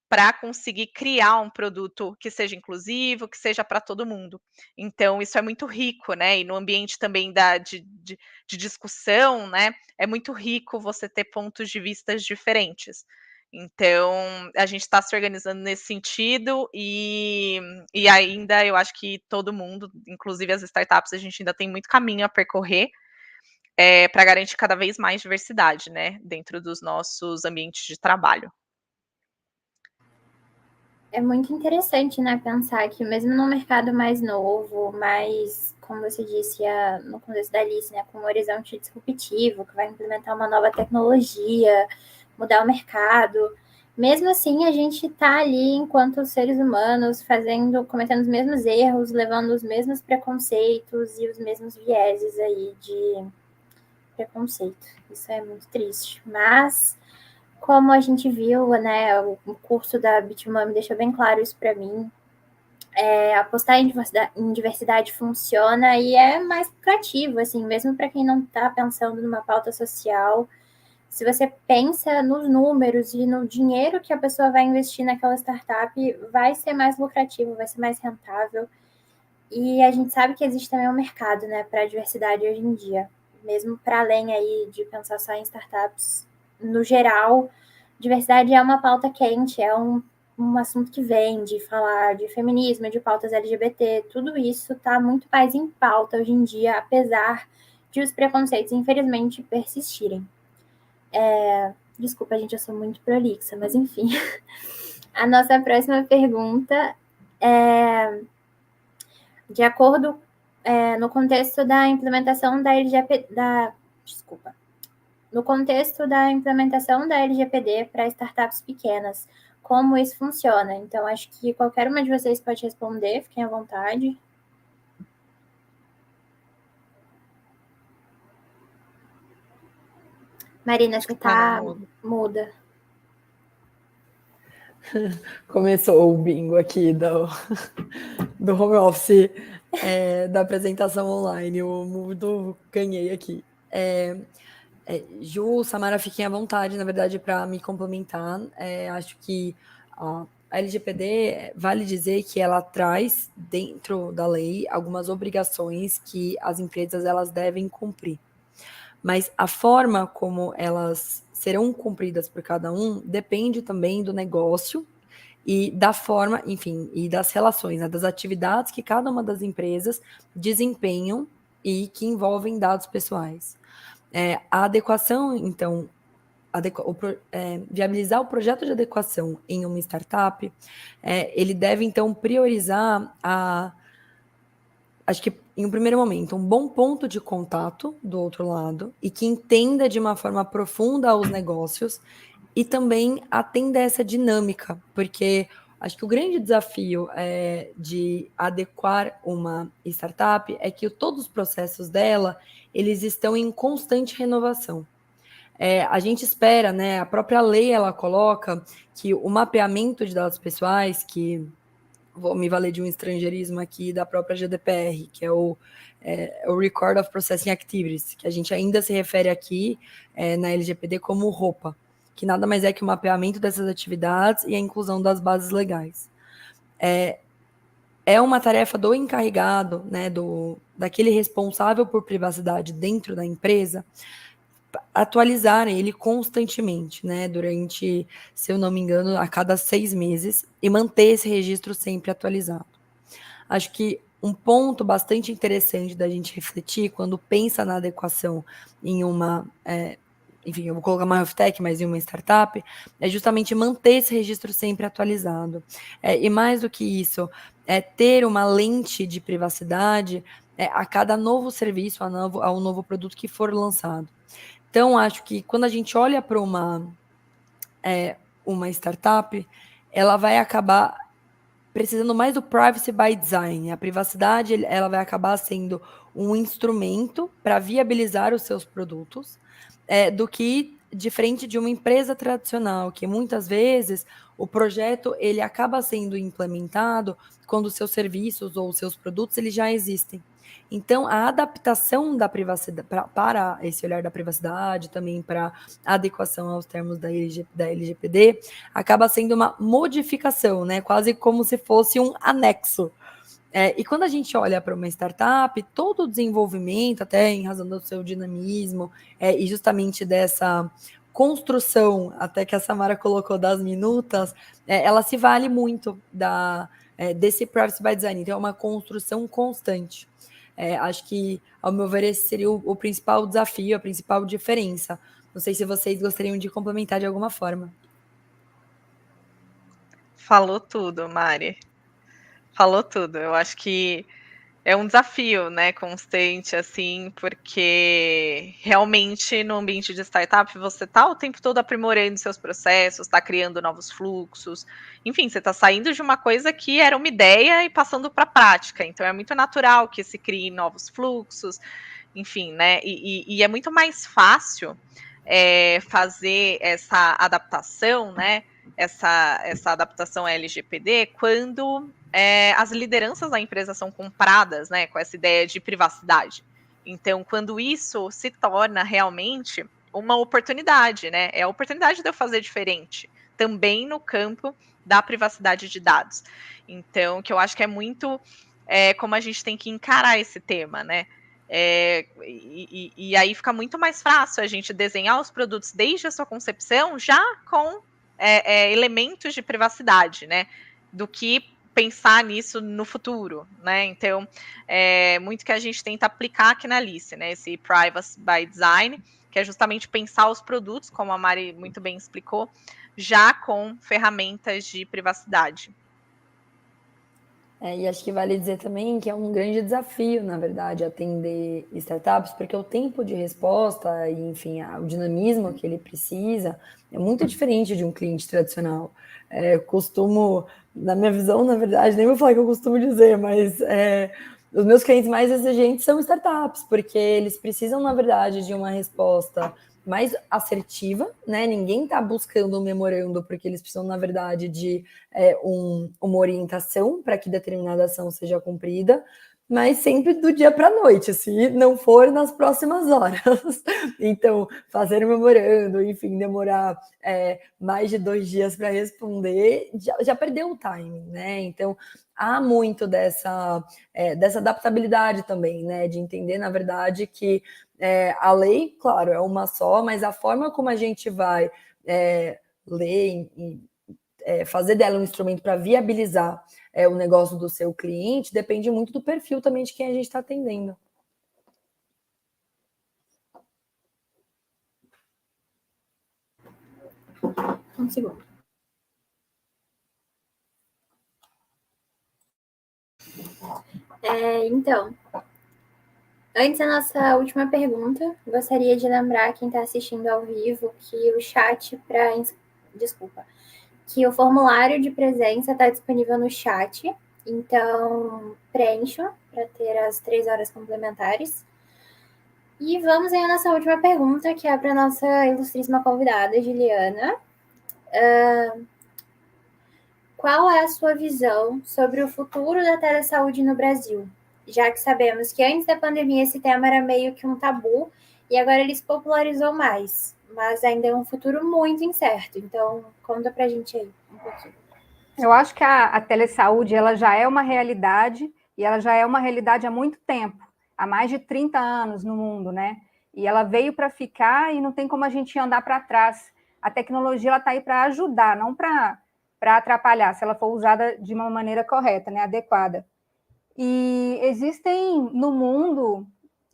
para conseguir criar um produto que seja inclusivo, que seja para todo mundo. Então, isso é muito rico, né? E no ambiente também de discussão, né? É muito rico você ter pontos de vistas diferentes. Então, a gente está se organizando nesse sentido e ainda eu acho que todo mundo, inclusive as startups, a gente ainda tem muito caminho a percorrer para garantir cada vez mais diversidade, né, dentro dos nossos ambientes de trabalho. é muito interessante, né, pensar que mesmo num mercado mais novo, mais, como você disse, no contexto da Alice, né, com um horizonte disruptivo, que vai implementar uma nova tecnologia, mudar o mercado, mesmo assim a gente está ali enquanto seres humanos cometendo os mesmos erros, levando os mesmos preconceitos e os mesmos vieses aí de preconceito. Isso é muito triste, mas como a gente viu, né, o curso da Bitmami deixou bem claro isso para mim, apostar em diversidade funciona e é mais lucrativo, assim, mesmo para quem não está pensando numa pauta social. Se você pensa nos números e no dinheiro que a pessoa vai investir naquela startup, vai ser mais lucrativo, vai ser mais rentável. E a gente sabe que existe também um mercado, né, para a diversidade hoje em dia, mesmo para além aí de pensar só em startups. No geral, diversidade é uma pauta quente, é um assunto que vende, falar de feminismo, de pautas LGBT, tudo isso está muito mais em pauta hoje em dia, apesar de os preconceitos, infelizmente, persistirem. Desculpa, gente, eu sou muito prolixa, mas enfim. A nossa próxima pergunta é: de acordo no contexto da implementação da LGPD, no contexto da implementação da LGPD para startups pequenas, como isso funciona? Então, acho que qualquer uma de vocês pode responder, fiquem à vontade. Marina, você está muda. Começou o bingo aqui do home office, da apresentação online. Eu mudo, ganhei aqui. Ju, Samara, fiquem à vontade, na verdade, para me complementar. Acho que a LGPD, vale dizer que ela traz dentro da lei algumas obrigações que as empresas elas devem cumprir. Mas a forma como elas serão cumpridas por cada um depende também do negócio e da forma, enfim, e das relações, né, das atividades que cada uma das empresas desempenham e que envolvem dados pessoais. A adequação, então, viabilizar o projeto de adequação em uma startup, ele deve, então, priorizar acho que, em um primeiro momento, um bom ponto de contato do outro lado e que entenda de uma forma profunda os negócios e também atenda essa dinâmica, porque acho que o grande desafio de adequar uma startup é que todos os processos dela, eles estão em constante renovação. A gente espera, né, a própria lei, ela coloca que o mapeamento de dados pessoais, que vou me valer de um estrangeirismo aqui da própria GDPR, que é o Record of Processing Activities, que a gente ainda se refere aqui na LGPD como ROPA, que nada mais é que o mapeamento dessas atividades e a inclusão das bases legais. É uma tarefa do encarregado, né, daquele responsável por privacidade dentro da empresa, atualizar ele constantemente, né, durante, se eu não me engano, a cada 6 meses, e manter esse registro sempre atualizado. Acho que um ponto bastante interessante da gente refletir quando pensa na adequação em uma, enfim, eu vou colocar uma health tech, mas em uma startup, é justamente manter esse registro sempre atualizado. E mais do que isso, ter uma lente de privacidade a cada novo serviço, ao novo produto que for lançado. Então, acho que quando a gente olha para uma startup, ela vai acabar precisando mais do privacy by design. A privacidade, ela vai acabar sendo um instrumento para viabilizar os seus produtos, do que diferente de uma empresa tradicional, que muitas vezes o projeto ele acaba sendo implementado quando os seus serviços ou os seus produtos eles já existem. Então, a adaptação da privacidade para esse olhar da privacidade, também para a adequação aos termos da LGPD, acaba sendo uma modificação, né? Quase como se fosse um anexo. E quando a gente olha para uma startup, todo o desenvolvimento, até em razão do seu dinamismo, e justamente dessa construção, até que a Samara colocou das minutas, ela se vale muito desse privacy by design. Então, é uma construção constante. Acho que, ao meu ver, esse seria o principal desafio, a principal diferença. Não sei se vocês gostariam de complementar de alguma forma. Falou tudo, Mari. Falou tudo. Eu acho que é um desafio, né, constante, assim, porque realmente no ambiente de startup você está o tempo todo aprimorando seus processos, está criando novos fluxos, enfim, você está saindo de uma coisa que era uma ideia e passando para a prática, então é muito natural que se criem novos fluxos, enfim, né, e é muito mais fácil fazer essa adaptação, né, essa adaptação LGPD quando as lideranças da empresa são compradas, né, com essa ideia de privacidade. Então, quando isso se torna realmente uma oportunidade, né, é a oportunidade de eu fazer diferente, também no campo da privacidade de dados. Então, que eu acho que é muito como a gente tem que encarar esse tema, né, e aí fica muito mais fácil a gente desenhar os produtos desde a sua concepção já com elementos de privacidade, né, do que pensar nisso no futuro, né? Então, muito que a gente tenta aplicar aqui na Alice, né? Esse Privacy by Design, que é justamente pensar os produtos, como a Mari muito bem explicou, já com ferramentas de privacidade. E acho que vale dizer também que é um grande desafio, na verdade, atender startups, porque o tempo de resposta e, enfim, o dinamismo que ele precisa é muito diferente de um cliente tradicional. Costumo, na minha visão, na verdade, nem vou falar que eu costumo dizer, mas os meus clientes mais exigentes são startups, porque eles precisam, na verdade, de uma resposta mais assertiva, né? Ninguém está buscando um memorando, porque eles precisam, na verdade, de uma orientação para que determinada ação seja cumprida, mas sempre do dia para a noite, se não for nas próximas horas. Então, fazer um memorando, enfim, demorar mais de 2 dias para responder, já perdeu o timing, né? Então, há muito dessa adaptabilidade também, né? De entender, na verdade, que a lei, claro, é uma só, mas a forma como a gente vai ler e fazer dela um instrumento para viabilizar o negócio do seu cliente depende muito do perfil também de quem a gente está atendendo. Um segundo. Então, antes da nossa última pergunta, gostaria de lembrar quem está assistindo ao vivo que o chat para... Desculpa. Que o formulário de presença está disponível no chat, então preencham para ter as 3 horas complementares. E vamos aí à nossa última pergunta, que é para a nossa ilustríssima convidada, Juliana. Qual é a sua visão sobre o futuro da telesaúde no Brasil? Já que sabemos que antes da pandemia esse tema era meio que um tabu e agora ele se popularizou mais, mas ainda é um futuro muito incerto. Então, conta pra gente aí um pouquinho. Eu acho que a telesaúde ela já é uma realidade e ela já é uma realidade há muito tempo, há mais de 30 anos no mundo, né? E ela veio para ficar e não tem como a gente andar para trás. A tecnologia está aí para ajudar, não para atrapalhar, se ela for usada de uma maneira correta, né, adequada. E existem no mundo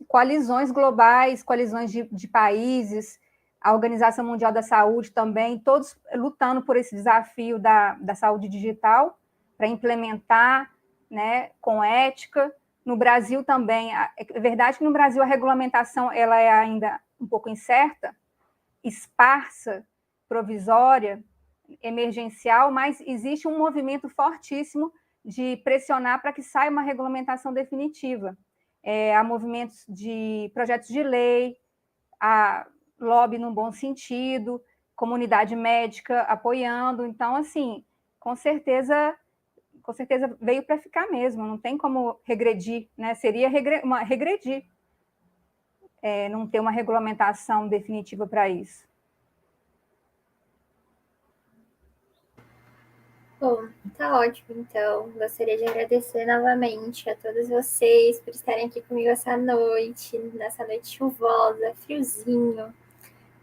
coalizões globais, coalizões de países, a Organização Mundial da Saúde também, todos lutando por esse desafio da saúde digital, para implementar, né, com ética. No Brasil também, é verdade que no Brasil a regulamentação ela é ainda um pouco incerta, esparsa, provisória, emergencial, mas existe um movimento fortíssimo de pressionar para que saia uma regulamentação definitiva. Há movimentos de projetos de lei, há lobby no bom sentido, comunidade médica apoiando. Então, assim, com certeza veio para ficar mesmo, não tem como regredir, né? Seria regredir não ter uma regulamentação definitiva para isso. Bom, tá ótimo, então. Gostaria de agradecer novamente a todos vocês por estarem aqui comigo essa noite, nessa noite chuvosa, friozinho.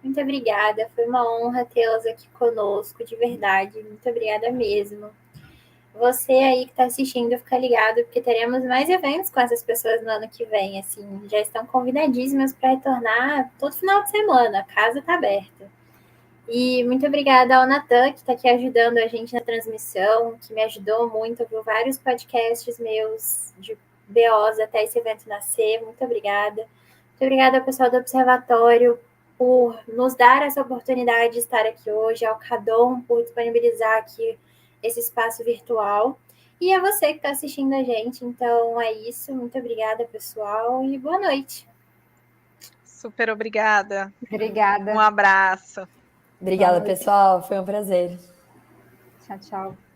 Muito obrigada, foi uma honra tê-las aqui conosco, de verdade. Muito obrigada mesmo. Você aí que está assistindo, fica ligado, porque teremos mais eventos com essas pessoas no ano que vem. Assim, já estão convidadíssimas para retornar todo final de semana, a casa está aberta. E muito obrigada ao Natan, que está aqui ajudando a gente na transmissão, que me ajudou muito, viu vários podcasts meus de BOs até esse evento nascer. Muito obrigada. Muito obrigada ao pessoal do Observatório por nos dar essa oportunidade de estar aqui hoje, ao Cadom por disponibilizar aqui esse espaço virtual. E a você que está assistindo a gente. Então é isso. Muito obrigada, pessoal, e boa noite. Super obrigada. Obrigada. Um abraço. Obrigada, pessoal. Foi um prazer. Tchau, tchau.